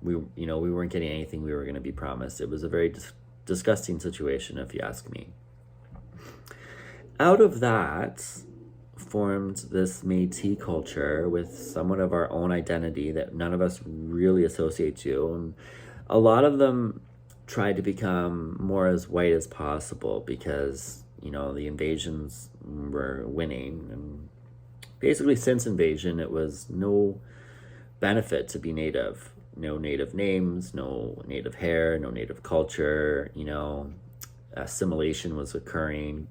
[SPEAKER 1] We weren't getting anything we were going to be promised. It was a very disgusting situation, if you ask me. Out of that formed this Métis culture with somewhat of our own identity that none of us really associate to, and a lot of them tried to become more as white as possible because the invasions were winning, and basically since invasion it was no benefit to be native. No native names, no native hair, no native culture. Assimilation was occurring.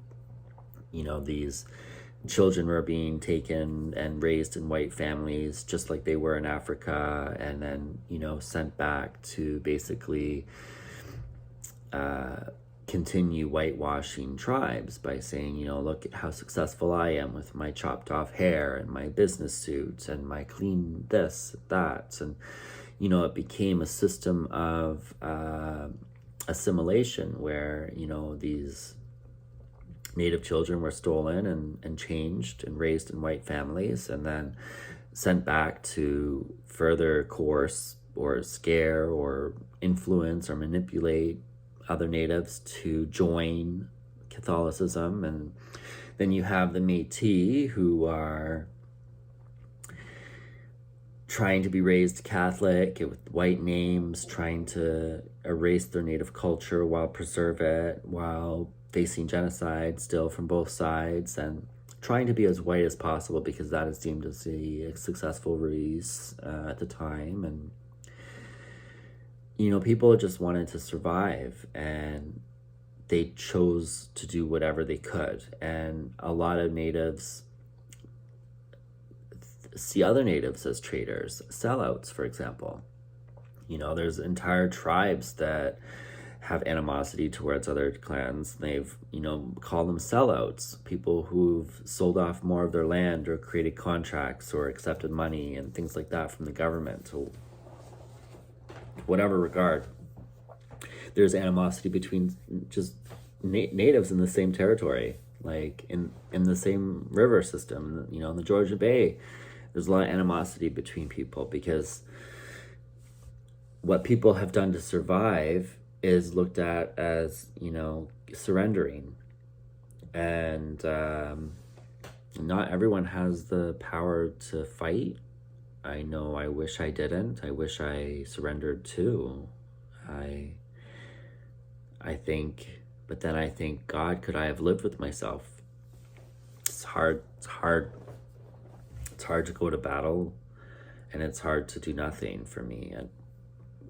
[SPEAKER 1] These children were being taken and raised in white families just like they were in Africa, and then sent back to basically continue whitewashing tribes by saying, look at how successful I am with my chopped off hair and my business suits and my clean this, that. And it became a system of assimilation where these native children were stolen and changed and raised in white families, and then sent back to further coerce or scare or influence or manipulate other natives to join Catholicism. And then you have the Métis, who are trying to be raised Catholic with white names, trying to erase their native culture while preserve it, while facing genocide still from both sides, and trying to be as white as possible because that is deemed as a successful race at the time. And people just wanted to survive, and they chose to do whatever they could. And a lot of natives see other natives as traitors, sellouts, for example. There's entire tribes that have animosity towards other clans. They've, call them sellouts, people who've sold off more of their land or created contracts or accepted money and things like that from the government. So whatever regard, there's animosity between just natives in the same territory, like in the same river system, in the Georgian Bay. There's a lot of animosity between people because what people have done to survive is looked at as, surrendering. And not everyone has the power to fight. I know I wish I didn't. I wish I surrendered too. I think, but then I think, God, could I have lived with myself? It's hard to go to battle, and it's hard to do nothing for me. And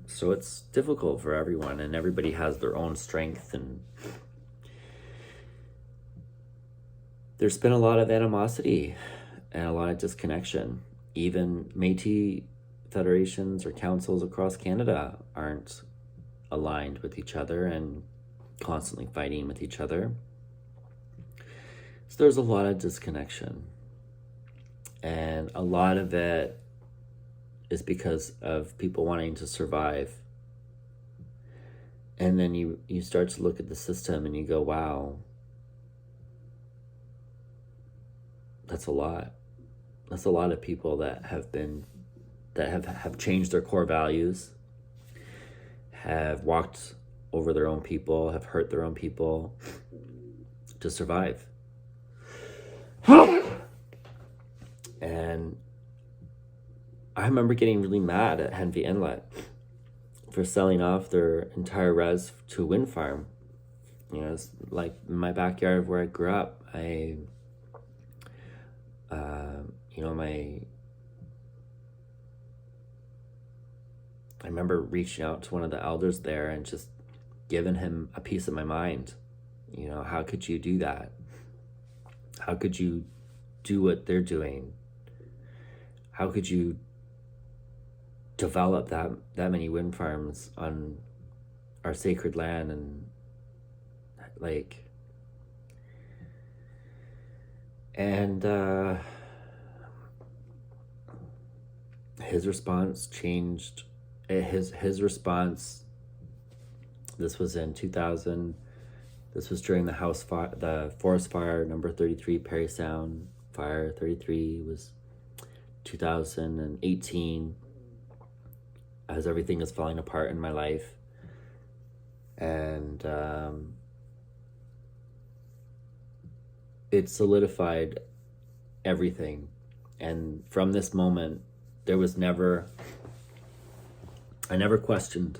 [SPEAKER 1] so it's difficult for everyone, and everybody has their own strength, and there's been a lot of animosity and a lot of disconnection. Even Métis federations or councils across Canada aren't aligned with each other and constantly fighting with each other. So there's a lot of disconnection, and a lot of it is because of people wanting to survive. And then you start to look at the system and you go, wow, that's a lot. That's a lot of people that have changed their core values, have walked over their own people, have hurt their own people to survive. And I remember getting really mad at Henvey Inlet for selling off their entire res to a wind farm. It's like in my backyard where I grew up. I remember reaching out to one of the elders there and just giving him a piece of my mind. How could you do that? How could you do what they're doing? How could you develop that many wind farms on our sacred land? And his response changed. His response, this was in 2000, This was during the forest fire number 33, Perry Sound fire 33 was 2018, as everything is falling apart in my life. And it solidified everything. And from this moment, I never questioned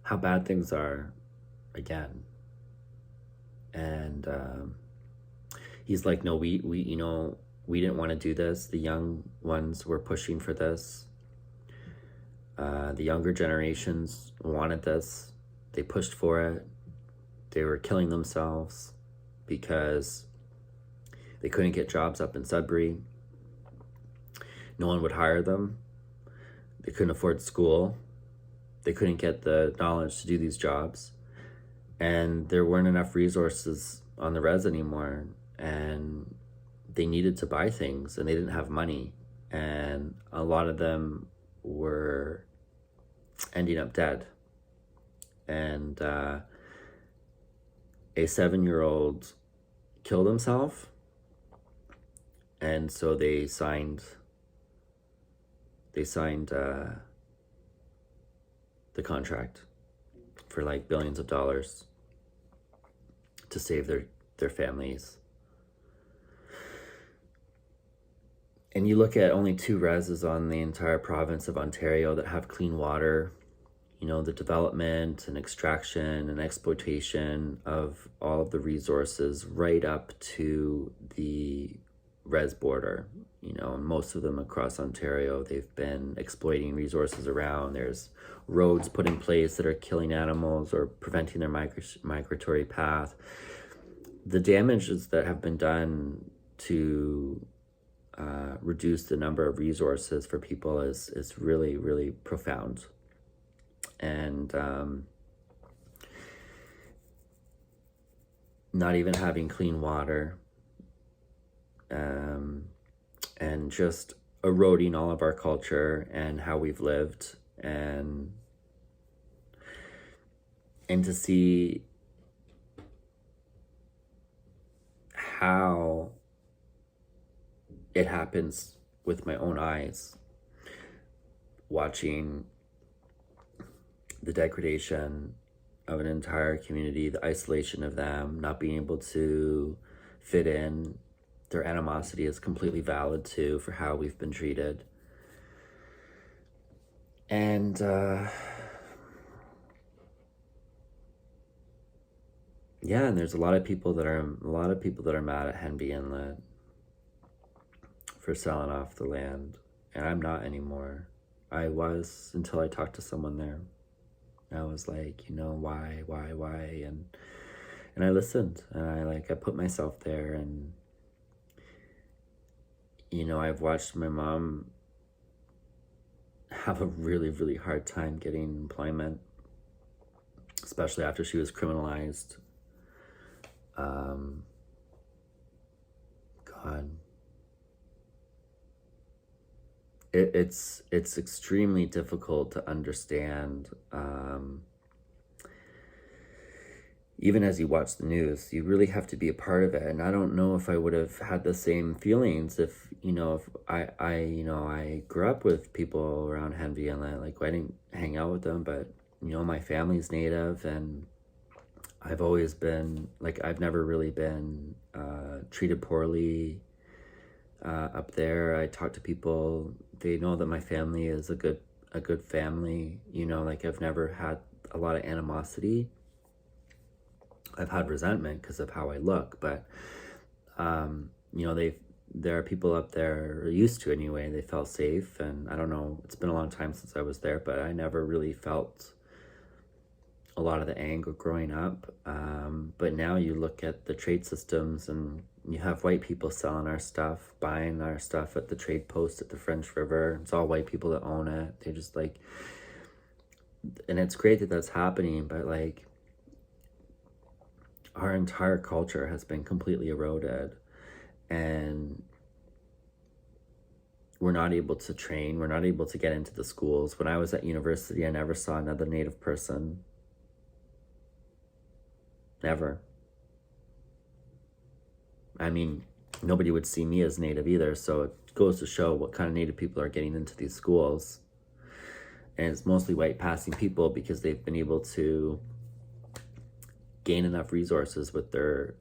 [SPEAKER 1] how bad things are again. And he's like, no, we didn't want to do this. The young ones were pushing for this. The younger generations wanted this. They pushed for it. They were killing themselves because they couldn't get jobs up in Sudbury. No one would hire them. They couldn't afford school. They couldn't get the knowledge to do these jobs. And there weren't enough resources on the res anymore. And they needed to buy things and they didn't have money. And a lot of them were ending up dead. And a 7-year-old killed himself. And so they signed the contract for like billions of dollars to save their families. And you look at only 2 reses on the entire province of Ontario that have clean water. You know, the development and extraction and exploitation of all of the resources right up to the res border. You know, and most of them across Ontario, they've been exploiting resources around. There's roads put in place that are killing animals or preventing their migratory path. The damages that have been done to reduce the number of resources for people is really, really profound. And not even having clean water, and just eroding all of our culture and how we've lived, and to see how it happens with my own eyes, watching the degradation of an entire community, the isolation of them, not being able to fit in. Their animosity is completely valid too for how we've been treated. And yeah, and there's a lot of people that are mad at Henby Inlet for selling off the land, and I'm not anymore. I was until I talked to someone there. I was like, why, and I listened, and I put myself there, and I've watched my mom have a really, really hard time getting employment, especially after she was criminalized. God. It's extremely difficult to understand. Even as you watch the news, you really have to be a part of it. And I don't know if I would have had the same feelings if I grew up with people around Henby Inlet. Like, I didn't hang out with them, but my family's Native, and I've always been I've never really been treated poorly up there. I talk to people; they know that my family is a good family. I've never had a lot of animosity. I've had resentment because of how I look, but there are people up there, or used to anyway. They felt safe, and I don't know. It's been a long time since I was there, but I never really felt a lot of the anger growing up. But now you look at the trade systems, and you have white people selling our stuff, buying our stuff at the trade post at the French River. It's all white people that own it. They just and it's great that that's happening, but our entire culture has been completely eroded, and we're not able to train. We're not able to get into the schools. When I was at university, I never saw another Native person. Never. I mean, nobody would see me as Native either, so it goes to show what kind of Native people are getting into these schools. And it's mostly white passing people because they've been able to gain enough resources with their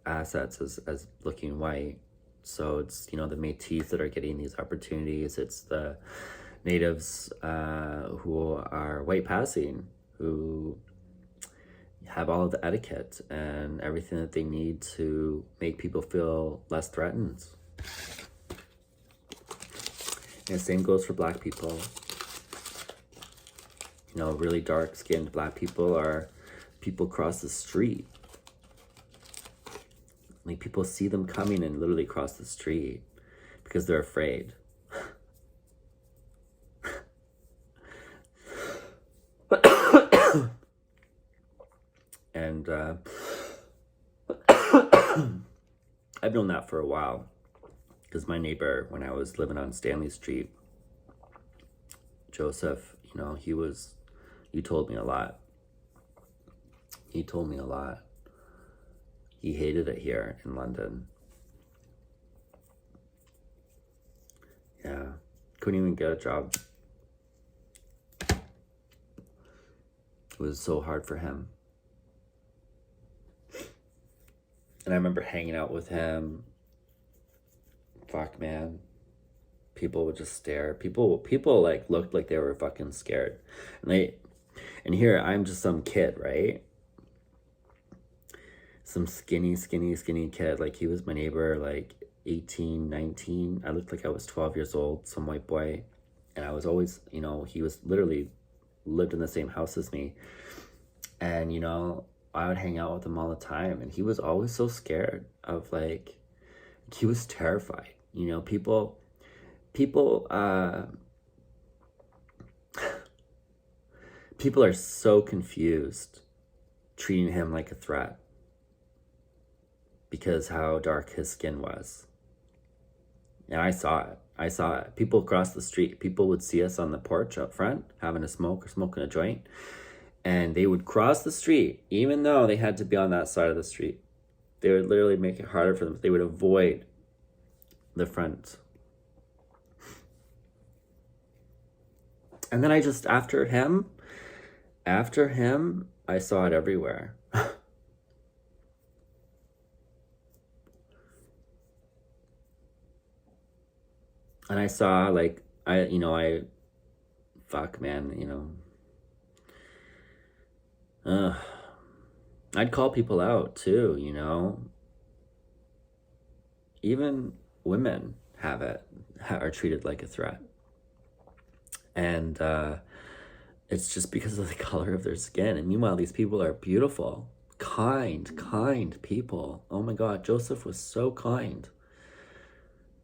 [SPEAKER 1] assets as looking white. So it's, you know, the Métis that are getting these opportunities. It's the Natives who are white passing, who have all of the etiquette and everything that they need to make people feel less threatened. And the same goes for Black people. You know, really dark-skinned Black people are people cross the street. Like, people see them coming and literally cross the street because they're afraid. And I've known that for a while because my neighbor, when I was living on Stanley Street, Joseph, you know, he told me a lot. He told me a lot. He hated it here in London. Yeah, couldn't even get a job. It was so hard for him. And I remember hanging out with him. Fuck, man. People would just stare. People like looked like they were fucking scared. And here I'm just some kid, right? Some skinny kid. Like, he was my neighbor, like 18, 19. I looked like I was 12 years old, some white boy. And I was always, you know, he was literally lived in the same house as me. And, you know, I would hang out with him all the time. And he was always so scared of, like, he was terrified. You know, people are so confused treating him like a threat because how dark his skin was. And I saw it. People across the street, people would see us on the porch up front having a smoke or smoking a joint, and they would cross the street even though they had to be on that side of the street. They would literally make it harder for them. They would avoid the front. And then after him, I saw it everywhere. And I saw, like, fuck, man, you know, I'd call people out too, you know. Even women are treated like a threat. And it's just because of the color of their skin. And meanwhile, these people are beautiful, kind people. Oh my God, Joseph was so kind.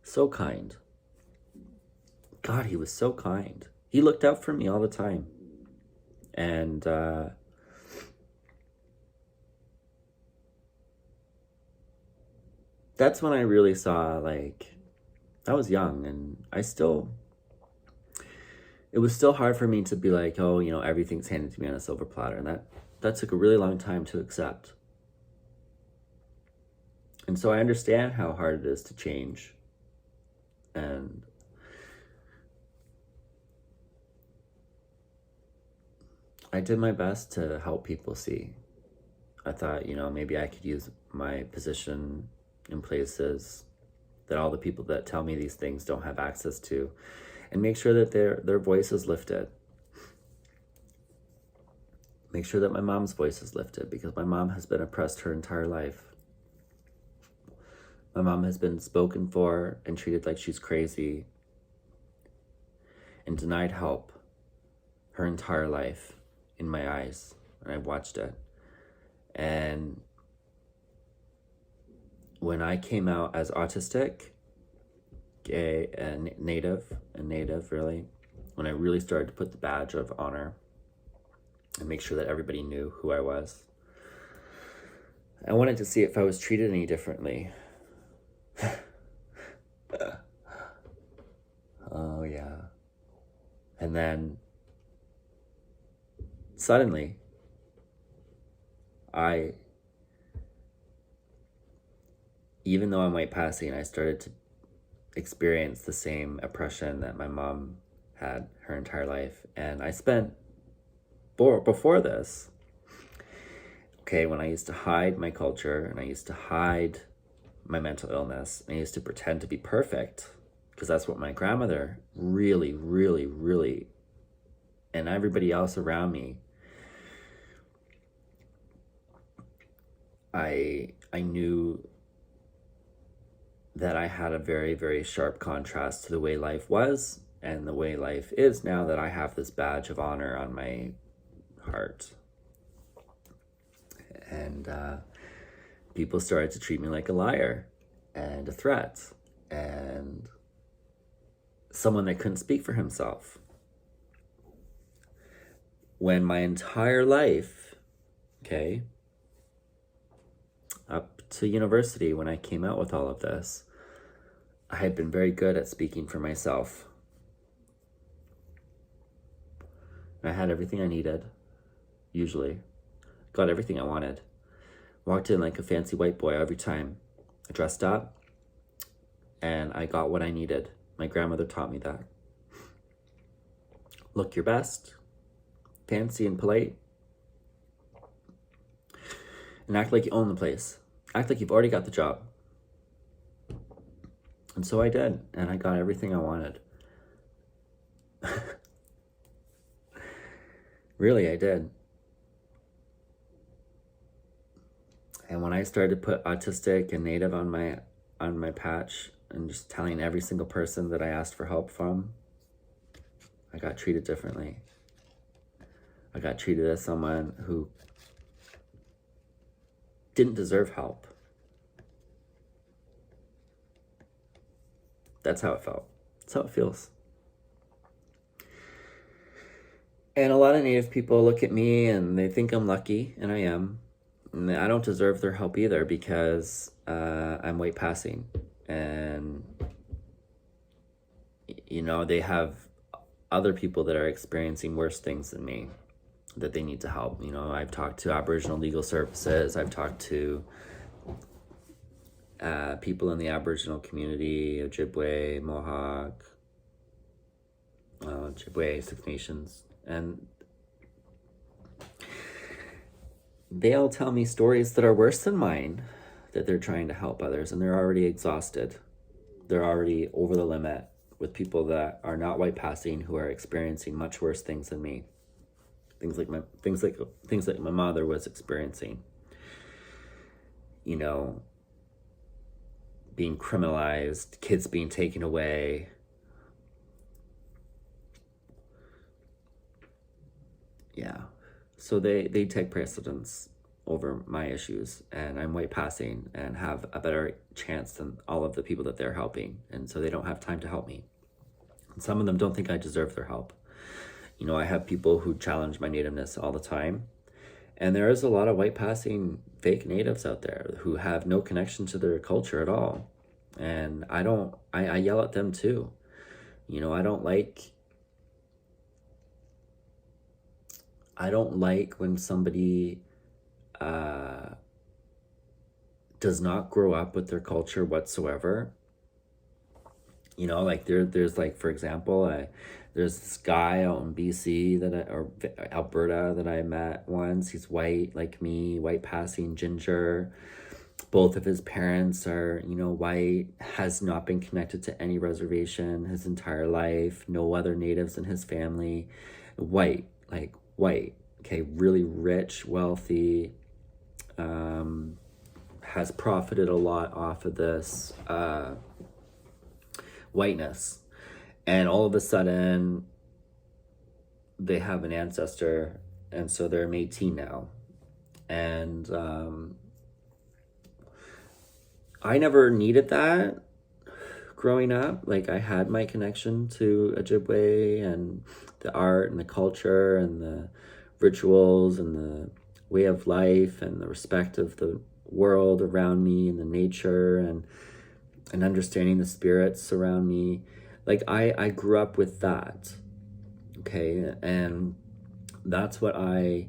[SPEAKER 1] So kind. God, he was so kind. He looked out for me all the time. And that's when I really saw, like, I was young and it was still hard for me to be like, oh, you know, everything's handed to me on a silver platter. And that took a really long time to accept. And so I understand how hard it is to change. And I did my best to help people see. I thought, you know, maybe I could use my position in places that all the people that tell me these things don't have access to, and make sure that their voice is lifted. Make sure that my mom's voice is lifted, because my mom has been oppressed her entire life. My mom has been spoken for and treated like she's crazy and denied help her entire life in my eyes. And I watched it. And when I came out as autistic, gay, and native really, when I really started to put the badge of honor and make sure that everybody knew who I was, I wanted to see if I was treated any differently. suddenly, even though I'm white passing, I started to experience the same oppression that my mom had her entire life. And I spent, before this, okay, when I used to hide my culture and I used to hide my mental illness, and I used to pretend to be perfect, because that's what my grandmother really, really, really, and everybody else around me, I knew that I had a very, very sharp contrast to the way life was and the way life is now, that I have this badge of honor on my heart. And people started to treat me like a liar and a threat and someone that couldn't speak for himself. When my entire life, okay, up to university, when I came out with all of this, I had been very good at speaking for myself. I had everything I needed, usually. Got everything I wanted. Walked in like a fancy white boy every time. I dressed up and I got what I needed. My grandmother taught me that. Look your best, fancy and polite, and act like you own the place. Act like you've already got the job. And so I did, and I got everything I wanted. Really, I did. And when I started to put autistic and native on my patch and just telling every single person that I asked for help from, I got treated differently. I got treated as someone who didn't deserve help. That's how it felt. That's how it feels. And a lot of Native people look at me and they think I'm lucky, and I am. And I don't deserve their help either, because I'm white passing. And, you know, they have other people that are experiencing worse things than me that they need to help. You know, I've talked to Aboriginal Legal Services. I've talked to people in the Aboriginal community, Ojibwe, Mohawk, Ojibwe, Six Nations. And they all tell me stories that are worse than mine, that they're trying to help others, and they're already exhausted. They're already over the limit with people that are not white passing, who are experiencing much worse things than me. Things like my mother was experiencing. You know, being criminalized, kids being taken away. Yeah. So they take precedence over my issues, and I'm white passing and have a better chance than all of the people that they're helping. And so they don't have time to help me. And some of them don't think I deserve their help. You know, I have people who challenge my nativeness all the time. And there is a lot of white passing fake natives out there who have no connection to their culture at all. And I yell at them too. You know, I don't like when somebody does not grow up with their culture whatsoever. You know, like there's like, for example, there's this guy out in BC or Alberta that I met once. He's white like me, white passing, ginger. Both of his parents are, you know, white, has not been connected to any reservation his entire life, no other natives in his family. White, okay, really rich, wealthy, has profited a lot off of this whiteness. And all of a sudden, they have an ancestor, and so they're Métis now. And I never needed that growing up. Like, I had my connection to Ojibwe and the art and the culture and the rituals and the way of life and the respect of the world around me and the nature and understanding the spirits around me. Like, I grew up with that, okay? And that's what I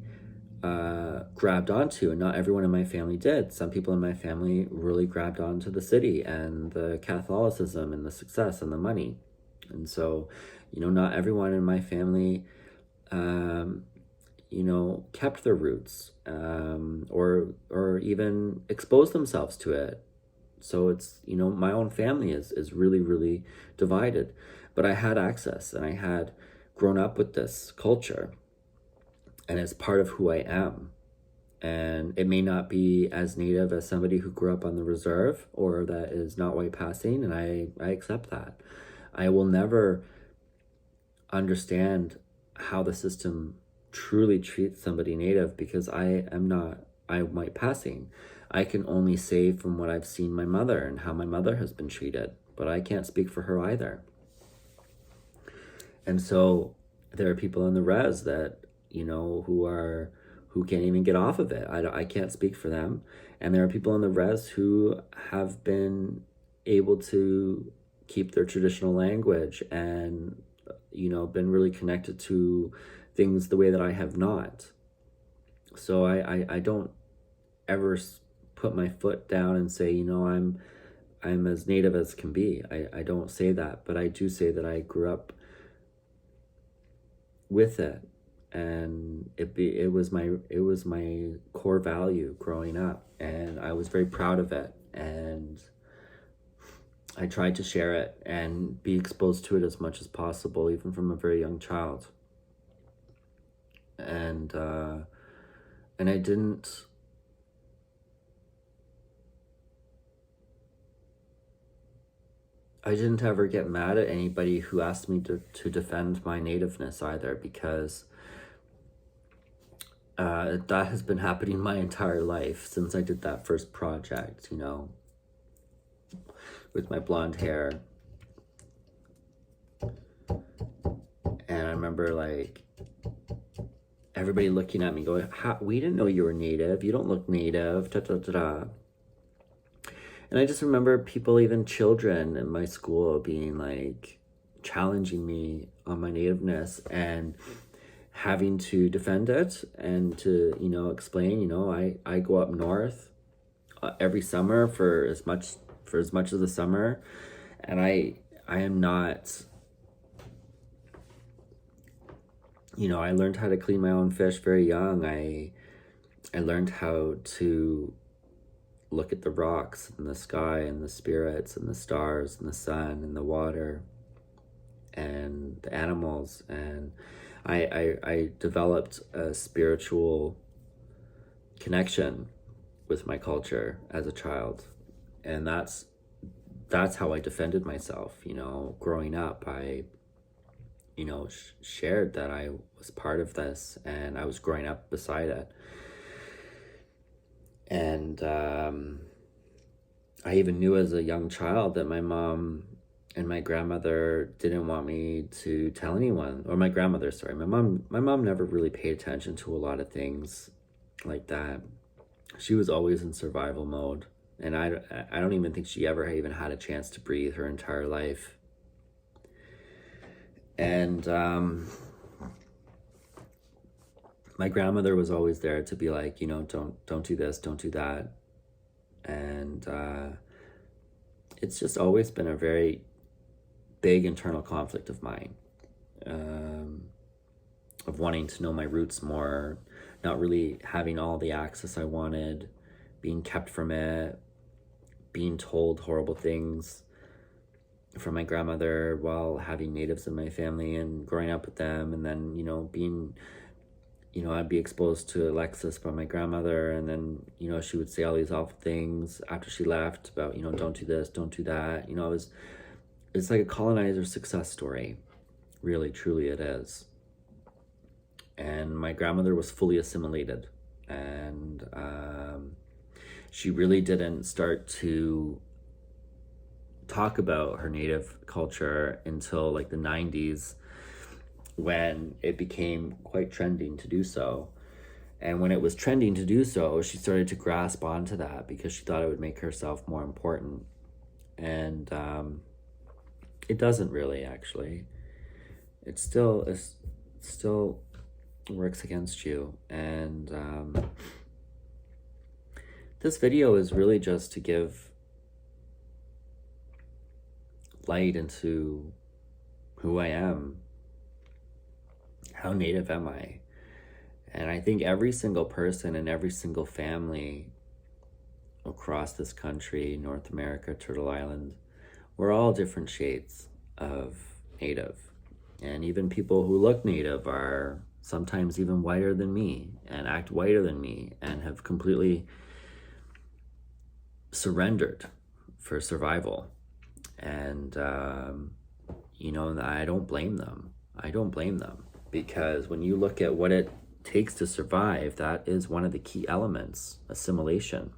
[SPEAKER 1] grabbed onto, and not everyone in my family did. Some people in my family really grabbed onto the city and the Catholicism and the success and the money. And so, not everyone in my family, um, kept their roots, or even exposed themselves to it. So it's, my own family is really, really divided. But I had access, and I had grown up with this culture, and it's part of who I am. And it may not be as native as somebody who grew up on the reserve or that is not white passing, and I accept that. I will never understand how the system truly treats somebody native because I'm white passing. I can only say from what I've seen my mother and how my mother has been treated, but I can't speak for her either. And so there are people in the res that, who can't even get off of it. I can't speak for them. And there are people in the res who have been able to keep their traditional language and, been really connected to things the way that I have not. So I don't ever put my foot down and say, I'm as native as can be. I don't say that, but I do say that I grew up with it, and it was my core value growing up, and I was very proud of it, and I tried to share it and be exposed to it as much as possible, even from a very young child. And I didn't ever get mad at anybody who asked me to defend my nativeness either, because that has been happening my entire life since I did that first project, with my blonde hair. And I remember everybody looking at me going, we didn't know you were native. You don't look native, da da da da. And I just remember people, even children in my school, being challenging me on my nativeness and having to defend it and to, explain, I go up north every summer for as much of the summer. And I am not, I learned how to clean my own fish very young. I learned how to look at the rocks and the sky and the spirits and the stars and the sun and the water and the animals. And I developed a spiritual connection with my culture as a child. And that's how I defended myself, growing up. I, shared that I was part of this, and I was growing up beside it. And I even knew as a young child that my mom and my grandmother didn't want me to tell anyone, or my grandmother, sorry. My mom never really paid attention to a lot of things like that. She was always in survival mode, and I don't even think she ever even had a chance to breathe her entire life. And my grandmother was always there to be like, don't do this, don't do that. And it's just always been a very big internal conflict of mine, of wanting to know my roots more, not really having all the access I wanted, being kept from it, being told horrible things from my grandmother while having natives in my family and growing up with them. And then, being, I'd be exposed to Alexis by my grandmother, and then, she would say all these awful things after she left about, don't do this, don't do that. It's like a colonizer success story. Really, truly it is. And my grandmother was fully assimilated, and she really didn't start to talk about her native culture until the 90s, when it became quite trending to do so. And when it was trending to do so, she started to grasp onto that because she thought it would make herself more important. And it doesn't really, actually. It's still works against you. And this video is really just to give light into who I am. How Native am I? And I think every single person and every single family across this country, North America, Turtle Island, we're all different shades of Native. And even people who look Native are sometimes even whiter than me and act whiter than me and have completely surrendered for survival. And, I don't blame them. Because when you look at what it takes to survive, that is one of the key elements, assimilation.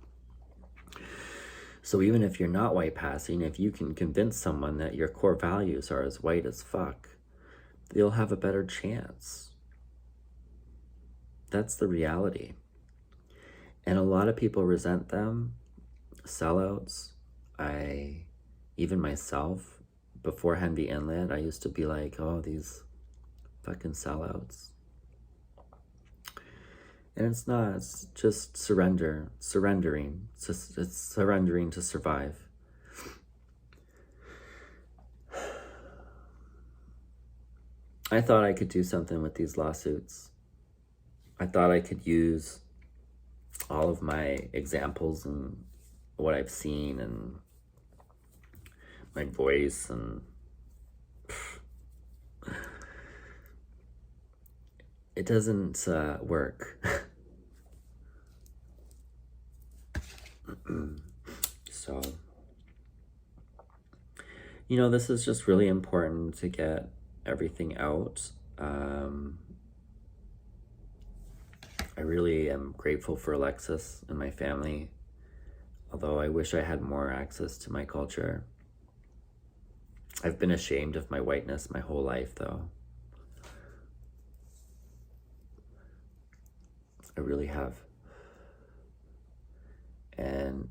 [SPEAKER 1] So even if you're not white passing, if you can convince someone that your core values are as white as fuck, they'll have a better chance. That's the reality. And a lot of people resent them, sellouts. Even myself, before Henry Inlet, I used to be like, oh, these fucking sellouts. And it's not, it's just surrendering. It's surrendering to survive. I thought I could do something with these lawsuits. I thought I could use all of my examples and what I've seen and my voice and it doesn't work. So, this is just really important to get everything out. I really am grateful for Alexis and my family, although I wish I had more access to my culture. I've been ashamed of my whiteness my whole life, though. I really have. And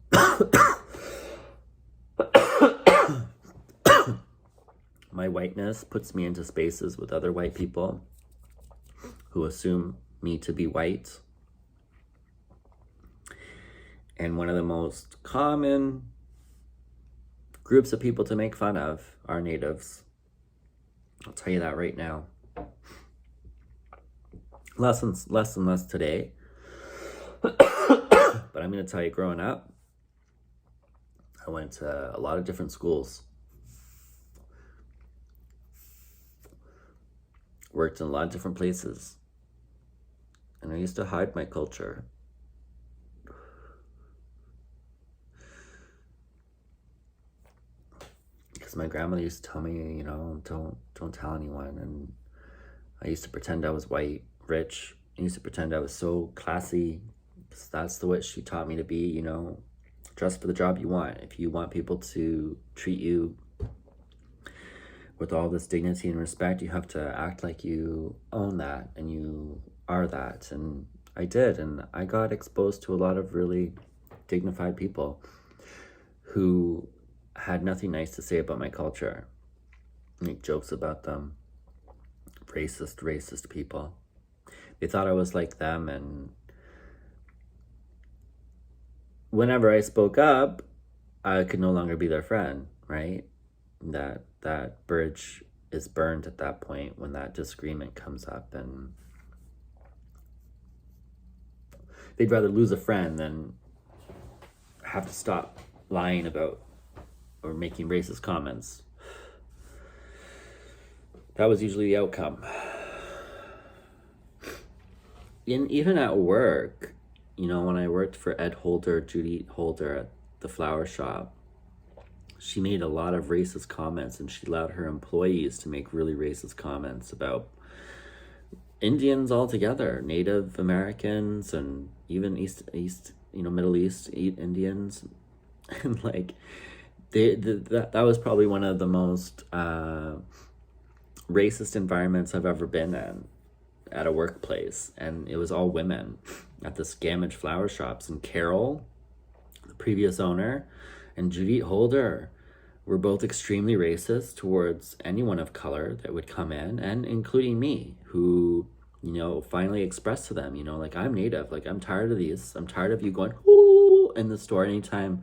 [SPEAKER 1] my whiteness puts me into spaces with other white people who assume me to be white. And one of the most common groups of people to make fun of are natives. I'll tell you that right now. Less and less today. But I'm going to tell you, growing up, I went to a lot of different schools. Worked in a lot of different places. And I used to hide my culture. Because my grandmother used to tell me, don't tell anyone. And I used to pretend I was white, rich. I used to pretend I was so classy. Because that's the way she taught me to be, dress for the job you want. If you want people to treat you with all this dignity and respect, you have to act like you own that and you are that. And I did. And I got exposed to a lot of really dignified people who had nothing nice to say about my culture. Make jokes about them. Racist people. They thought I was like them, and whenever I spoke up, I could no longer be their friend, right? That bridge is burned at that point when that disagreement comes up, and they'd rather lose a friend than have to stop lying about or making racist comments. That was usually the outcome. Even at work, when I worked for Judy Holder at the flower shop, she made a lot of racist comments, and she allowed her employees to make really racist comments about Indians altogether, Native Americans, and even Middle East Indians. And that was probably one of the most racist environments I've ever been in at a workplace. And it was all women at the Scammage flower shops. And Carol, the previous owner, and Judy Holder were both extremely racist towards anyone of color that would come in, and including me, who finally express to them, like, I'm Native, like, I'm tired of these. I'm tired of you going, ooh, in the store anytime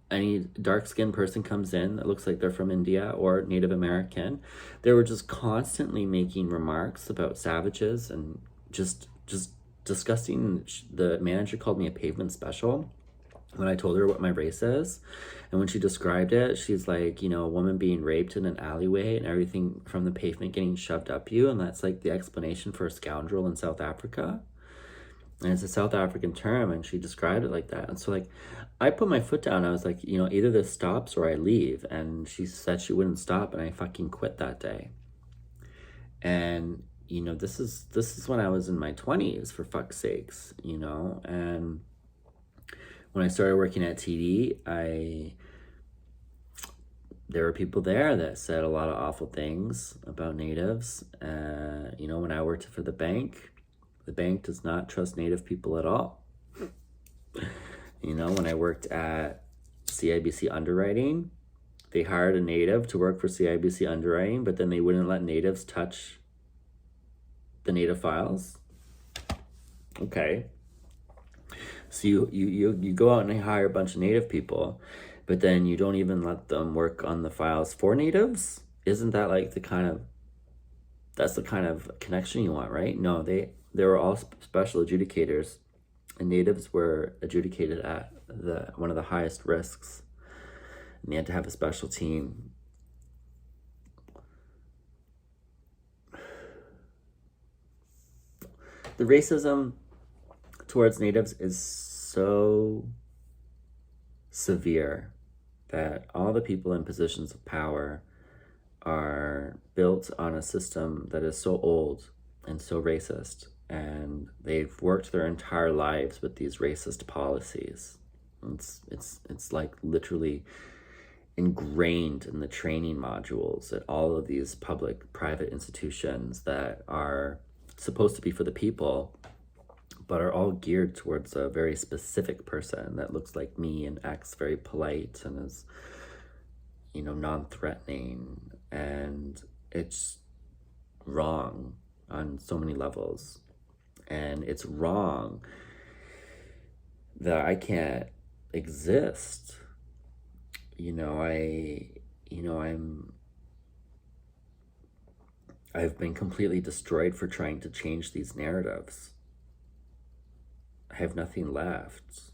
[SPEAKER 1] any dark-skinned person comes in that looks like they're from India or Native American. They were just constantly making remarks about savages and just disgusting. The manager called me a pavement special when I told her what my race is. And when she described it, she's like, a woman being raped in an alleyway and everything from the pavement getting shoved up you. And that's like the explanation for a scoundrel in South Africa. And it's a South African term, and she described it like that. And so, like, I put my foot down. I was like, either this stops or I leave. And she said she wouldn't stop, and I fucking quit that day. And this is when I was in my 20s, for fuck's sakes, and when I started working at TD, there were people there that said a lot of awful things about Natives. When I worked for the bank does not trust Native people at all. When I worked at CIBC Underwriting, they hired a Native to work for CIBC Underwriting, but then they wouldn't let Natives touch the Native files. Okay. So you go out and you hire a bunch of Native people, but then you don't even let them work on the files for Natives? Isn't that like that's the kind of connection you want, right? No, they were all special adjudicators, and Natives were adjudicated at one of the highest risks, and they had to have a special team. The racism towards Natives is so severe that all the people in positions of power are built on a system that is so old and so racist, and they've worked their entire lives with these racist policies. It's like literally ingrained in the training modules at all of these public-private institutions that are supposed to be for the people, but are all geared towards a very specific person that looks like me and acts very polite and is, non-threatening. And it's wrong on so many levels. And it's wrong that I can't exist. I've been completely destroyed for trying to change these narratives. I have nothing left.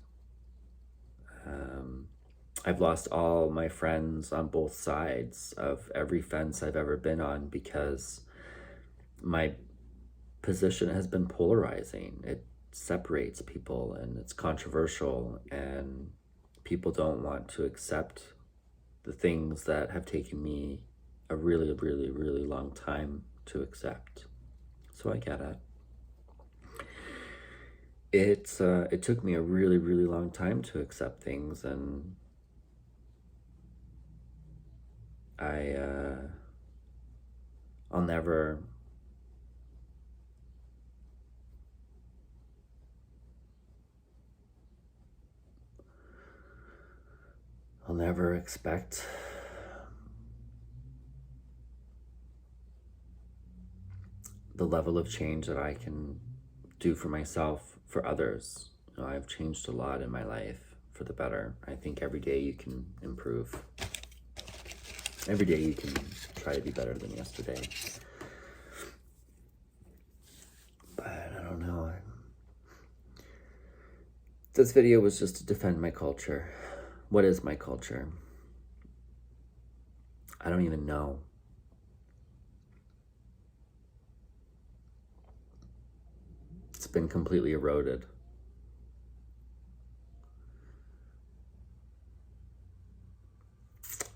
[SPEAKER 1] I've lost all my friends on both sides of every fence I've ever been on because my position has been polarizing. It separates people, and it's controversial, and people don't want to accept the things that have taken me a really, really, really long time to accept. So I get it. It took me a really, really long time to accept things, and I'll never expect the level of change that I can do for myself, for others. I've changed a lot in my life for the better. I think every day you can improve. Every day you can try to be better than yesterday. But I don't know. This video was just to defend my culture. What is my culture? I don't even know. It's been completely eroded.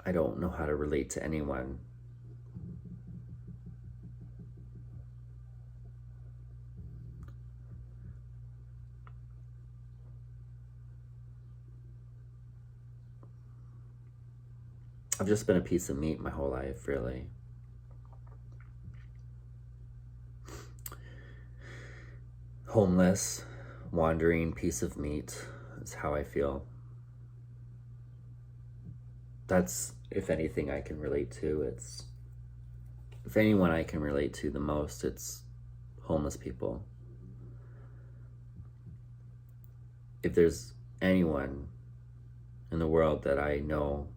[SPEAKER 1] I don't know how to relate to anyone. I've just been a piece of meat my whole life, really. Homeless, wandering piece of meat is how I feel. That's, if anything, I can relate to. If anyone I can relate to the most, it's homeless people. If there's anyone in the world that I know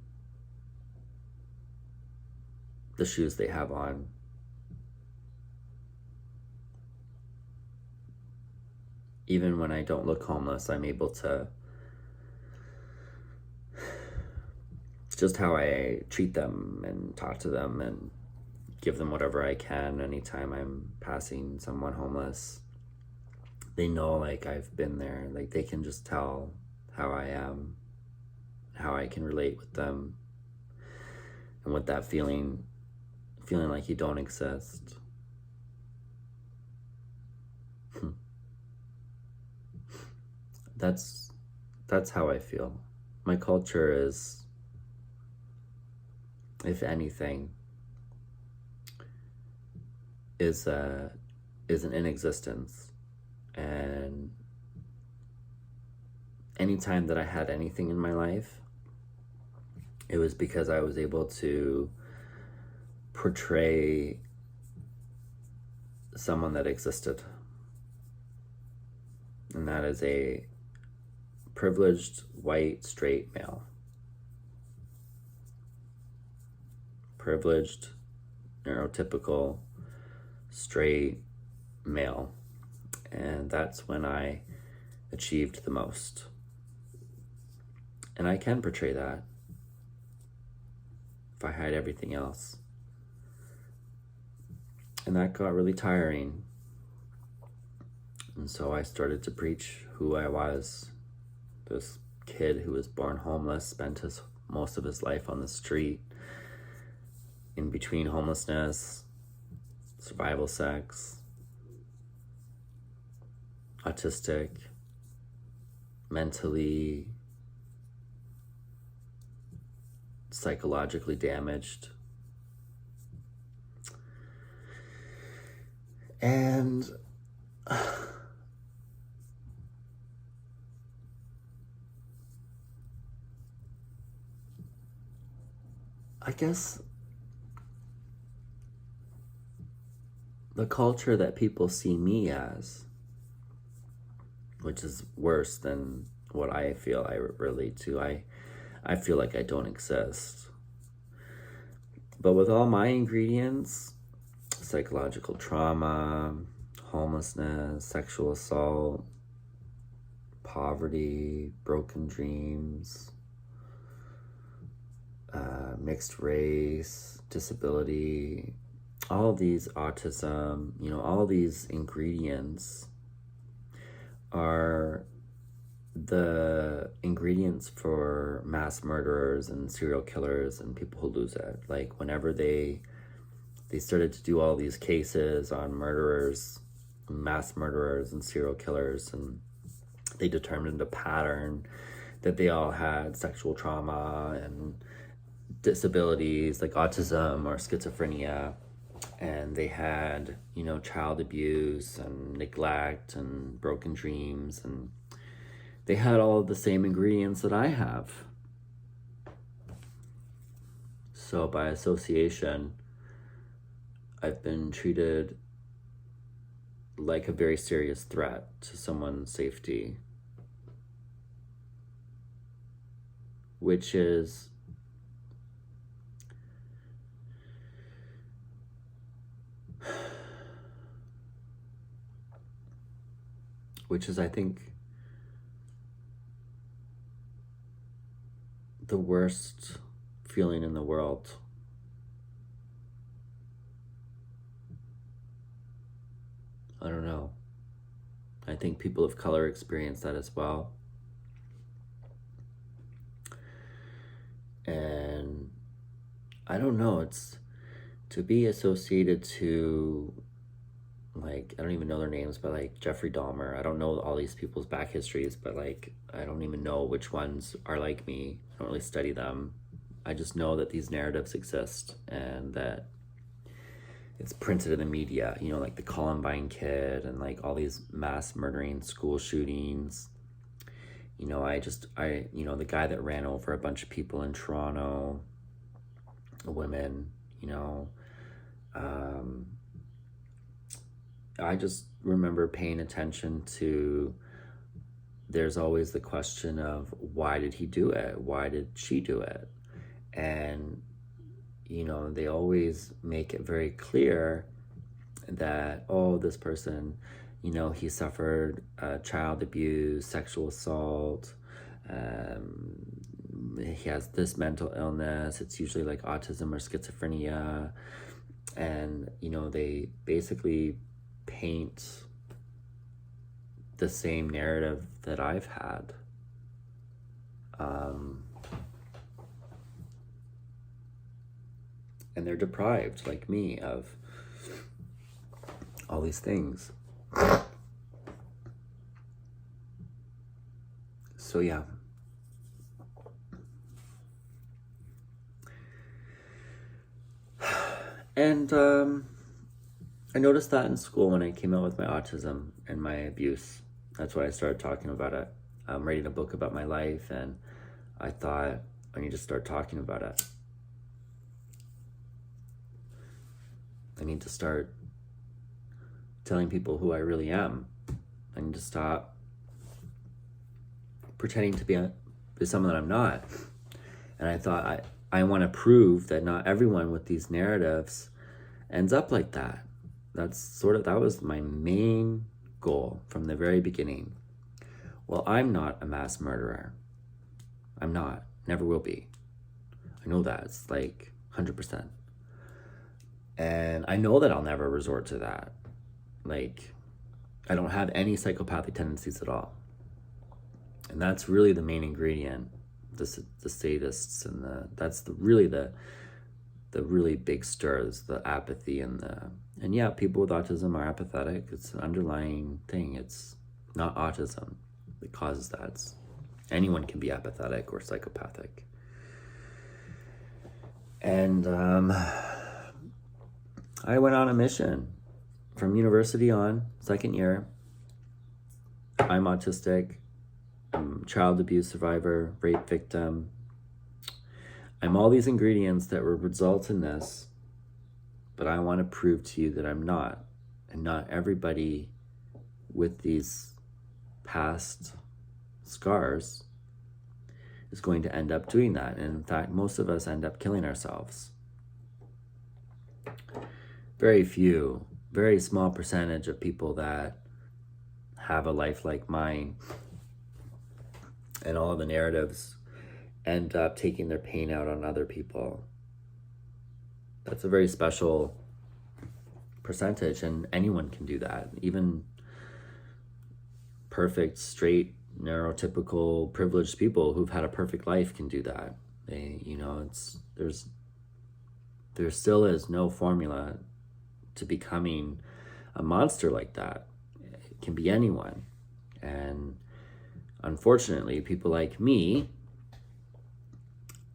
[SPEAKER 1] the shoes they have on, even when I don't look homeless, I'm able to, just how I treat them and talk to them and give them whatever I can anytime I'm passing someone homeless. They know, like, I've been there. Like, they can just tell how I am, how I can relate with them, and what that feeling like you don't exist. That's how I feel. My culture is, if anything, is an in existence. And anytime that I had anything in my life, it was because I was able to portray someone that existed. And that is a privileged, white, straight male. Privileged, neurotypical, straight male. And that's when I achieved the most. And I can portray that if I hide everything else. And that got really tiring. And so I started to preach who I was. This kid who was born homeless, spent most of his life on the street, in between homelessness, survival sex, autistic, mentally, psychologically damaged. And I guess the culture that people see me as, which is worse than what I feel I relate to. I feel like I don't exist. But with all my ingredients, psychological trauma, homelessness, sexual assault, poverty, broken dreams, mixed race, disability, all these, autism, all these ingredients are the ingredients for mass murderers and serial killers and people who lose it. Like, whenever they started to do all these cases on murderers, mass murderers and serial killers, and they determined a pattern that they all had sexual trauma and disabilities like autism or schizophrenia, and they had, child abuse and neglect and broken dreams, and they had all of the same ingredients that I have. So by association, I've been treated like a very serious threat to someone's safety, which is I think the worst feeling in the world. I don't know. I think people of color experience that as well. And I don't know, it's to be associated to, like, I don't even know their names, but like Jeffrey Dahmer. I don't know all these people's back histories, but like, I don't even know which ones are like me. I don't really study them. I just know that these narratives exist and that it's printed in the media, like the Columbine kid and like all these mass murdering school shootings. The guy that ran over a bunch of people in Toronto, women, I just remember paying attention to, there's always the question of, why did he do it? Why did she do it? And, they always make it very clear that, oh, this person, he suffered child abuse, sexual assault, he has this mental illness. It's usually like autism or schizophrenia. And, they basically paint the same narrative that I've had. And they're deprived, like me, of all these things. So yeah. And I noticed that in school when I came out with my autism and my abuse. That's why I started talking about it. I'm writing a book about my life, and I thought, I need to start talking about it. I need to start telling people who I really am. I need to stop pretending to be someone that I'm not. And I thought, I want to prove that not everyone with these narratives ends up like that. That was my main goal from the very beginning. Well, I'm not a mass murderer. I'm not. Never will be. I know that. It's like 100%. And I know that I'll never resort to that. Like, I don't have any psychopathic tendencies at all. And that's really the main ingredient. The sadists and that's really the really big stirs, the apathy and yeah, people with autism are apathetic. It's an underlying thing. It's not autism that causes that. Anyone can be apathetic or psychopathic. And I went on a mission from university on, second year. I'm autistic. I'm a child abuse survivor, rape victim. I'm all these ingredients that would result in this, but I want to prove to you that I'm not. And not everybody with these past scars is going to end up doing that. And in fact, most of us end up killing ourselves. Very few, very small percentage of people that have a life like mine and all of the narratives end up taking their pain out on other people. That's a very special percentage, and anyone can do that. Even perfect, straight, neurotypical, privileged people who've had a perfect life can do that. There still is no formula to becoming a monster like that. It can be anyone. And unfortunately, people like me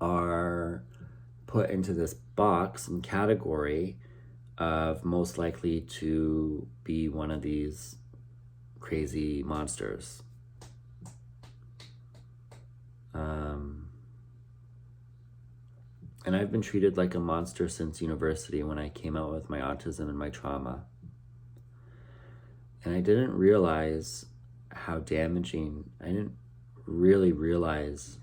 [SPEAKER 1] are put into this box and category of most likely to be one of these crazy monsters. And I've been treated like a monster since university when I came out with my autism and my trauma. And I didn't realize how damaging, I didn't really realize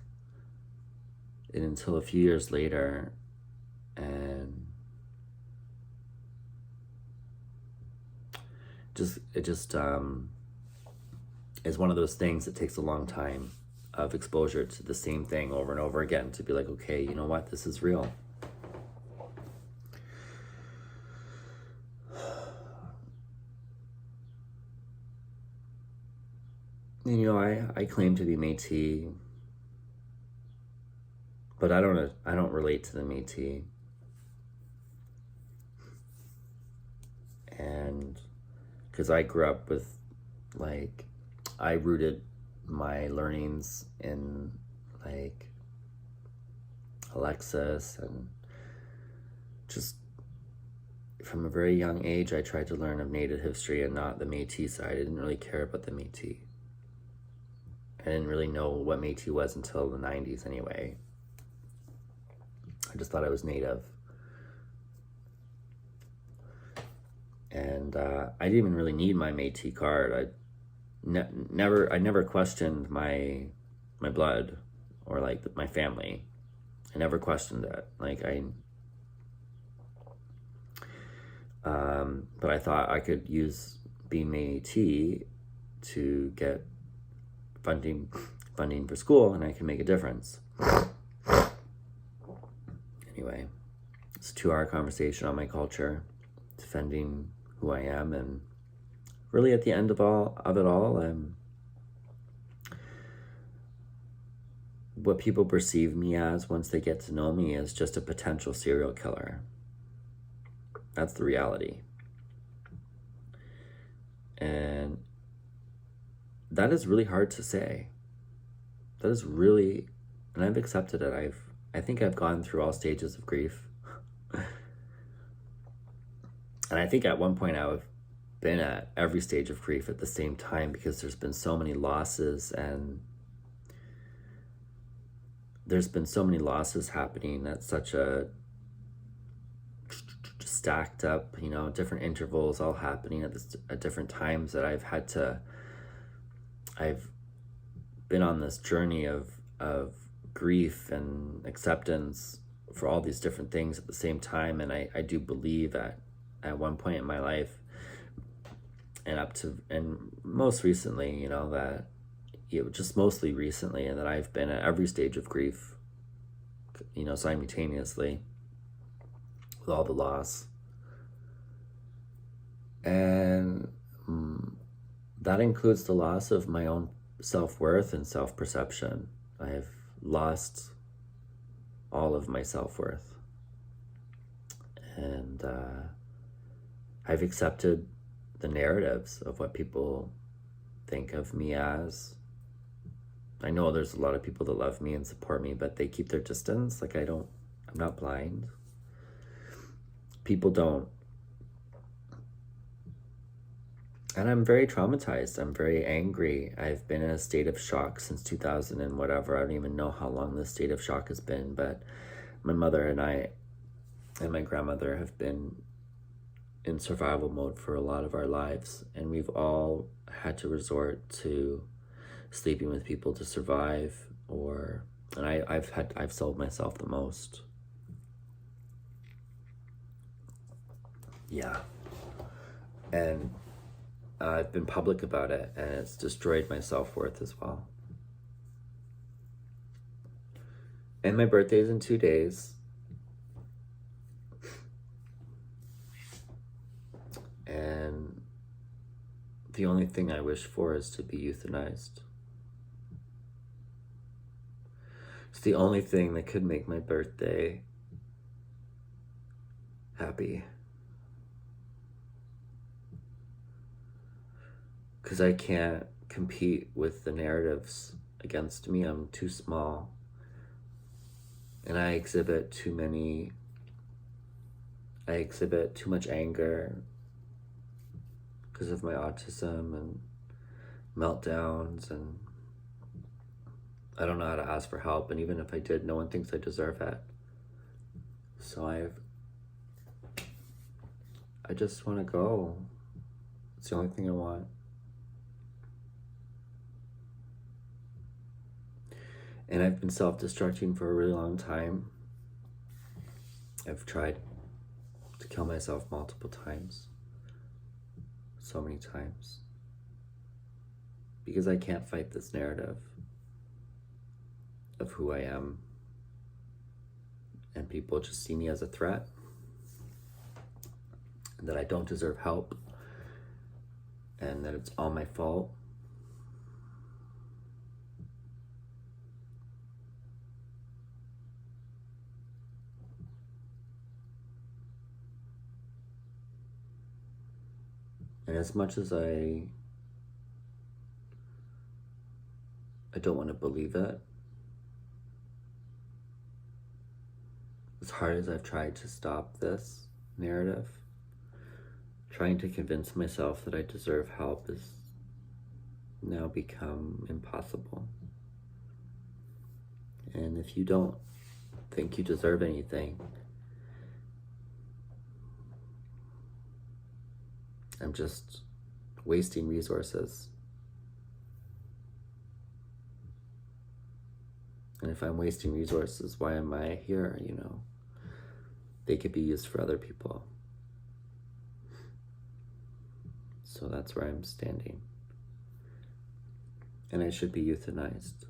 [SPEAKER 1] it until a few years later. And it just is one of those things that takes a long time of exposure to the same thing over and over again to be like, okay, you know what, this is real. And I claim to be Métis, but I don't relate to the Métis. And because I grew up with, like, I rooted my learnings in, like, Alexis, and just from a very young age I tried to learn of Native history and not the Métis side. I didn't really care about the Métis. I didn't really know what Métis was until the 90s anyway. I just thought I was Native. And And I didn't even really need my Métis card. I never questioned my blood or like my family. I never questioned it. But I thought I could use being Métis to get funding for school, and I can make a difference. Anyway, it's a 2-hour conversation on my culture, defending who I am, and really at the end of it all, what people perceive me as once they get to know me is just a potential serial killer. That's the reality. And that is really hard to say. That is really, and I've accepted it. I think I've gone through all stages of grief. And I think at one point I've been at every stage of grief at the same time, because there's been so many losses, and there's been so many losses happening at such a stacked up, different intervals all happening at different times, that I've been on this journey of grief and acceptance for all these different things at the same time. And I do believe that at one point in my life, and most recently, that just mostly recently, and that I've been at every stage of grief, simultaneously with all the loss. And that includes the loss of my own self-worth and self-perception. I've lost all of my self-worth. And I've accepted the narratives of what people think of me as. I know there's a lot of people that love me and support me, but they keep their distance. I'm not blind. People don't. And I'm very traumatized. I'm very angry. I've been in a state of shock since 2000 and whatever. I don't even know how long this state of shock has been, but my mother and I and my grandmother have been in survival mode for a lot of our lives, and we've all had to resort to sleeping with people to survive, and I've sold myself the most. Yeah. And I've been public about it, and it's destroyed my self-worth as well. And my birthday's in 2 days. And the only thing I wish for is to be euthanized. It's the only thing that could make my birthday happy. Because I can't compete with the narratives against me. I'm too small. And I exhibit too much anger because of my autism and meltdowns, and I don't know how to ask for help, and even if I did, no one thinks I deserve it. So I just want to go. It's the only thing I want. And I've been self-destructing for a really long time. I've tried to kill myself multiple times. So many times. Because I can't fight this narrative of who I am. And people just see me as a threat. And that I don't deserve help. And that it's all my fault. And as much as I don't want to believe it, as hard as I've tried to stop this narrative, trying to convince myself that I deserve help has now become impossible. And if you don't think you deserve anything, I'm just wasting resources. And if I'm wasting resources, why am I here, you know? They could be used for other people. So that's where I'm standing. And I should be euthanized.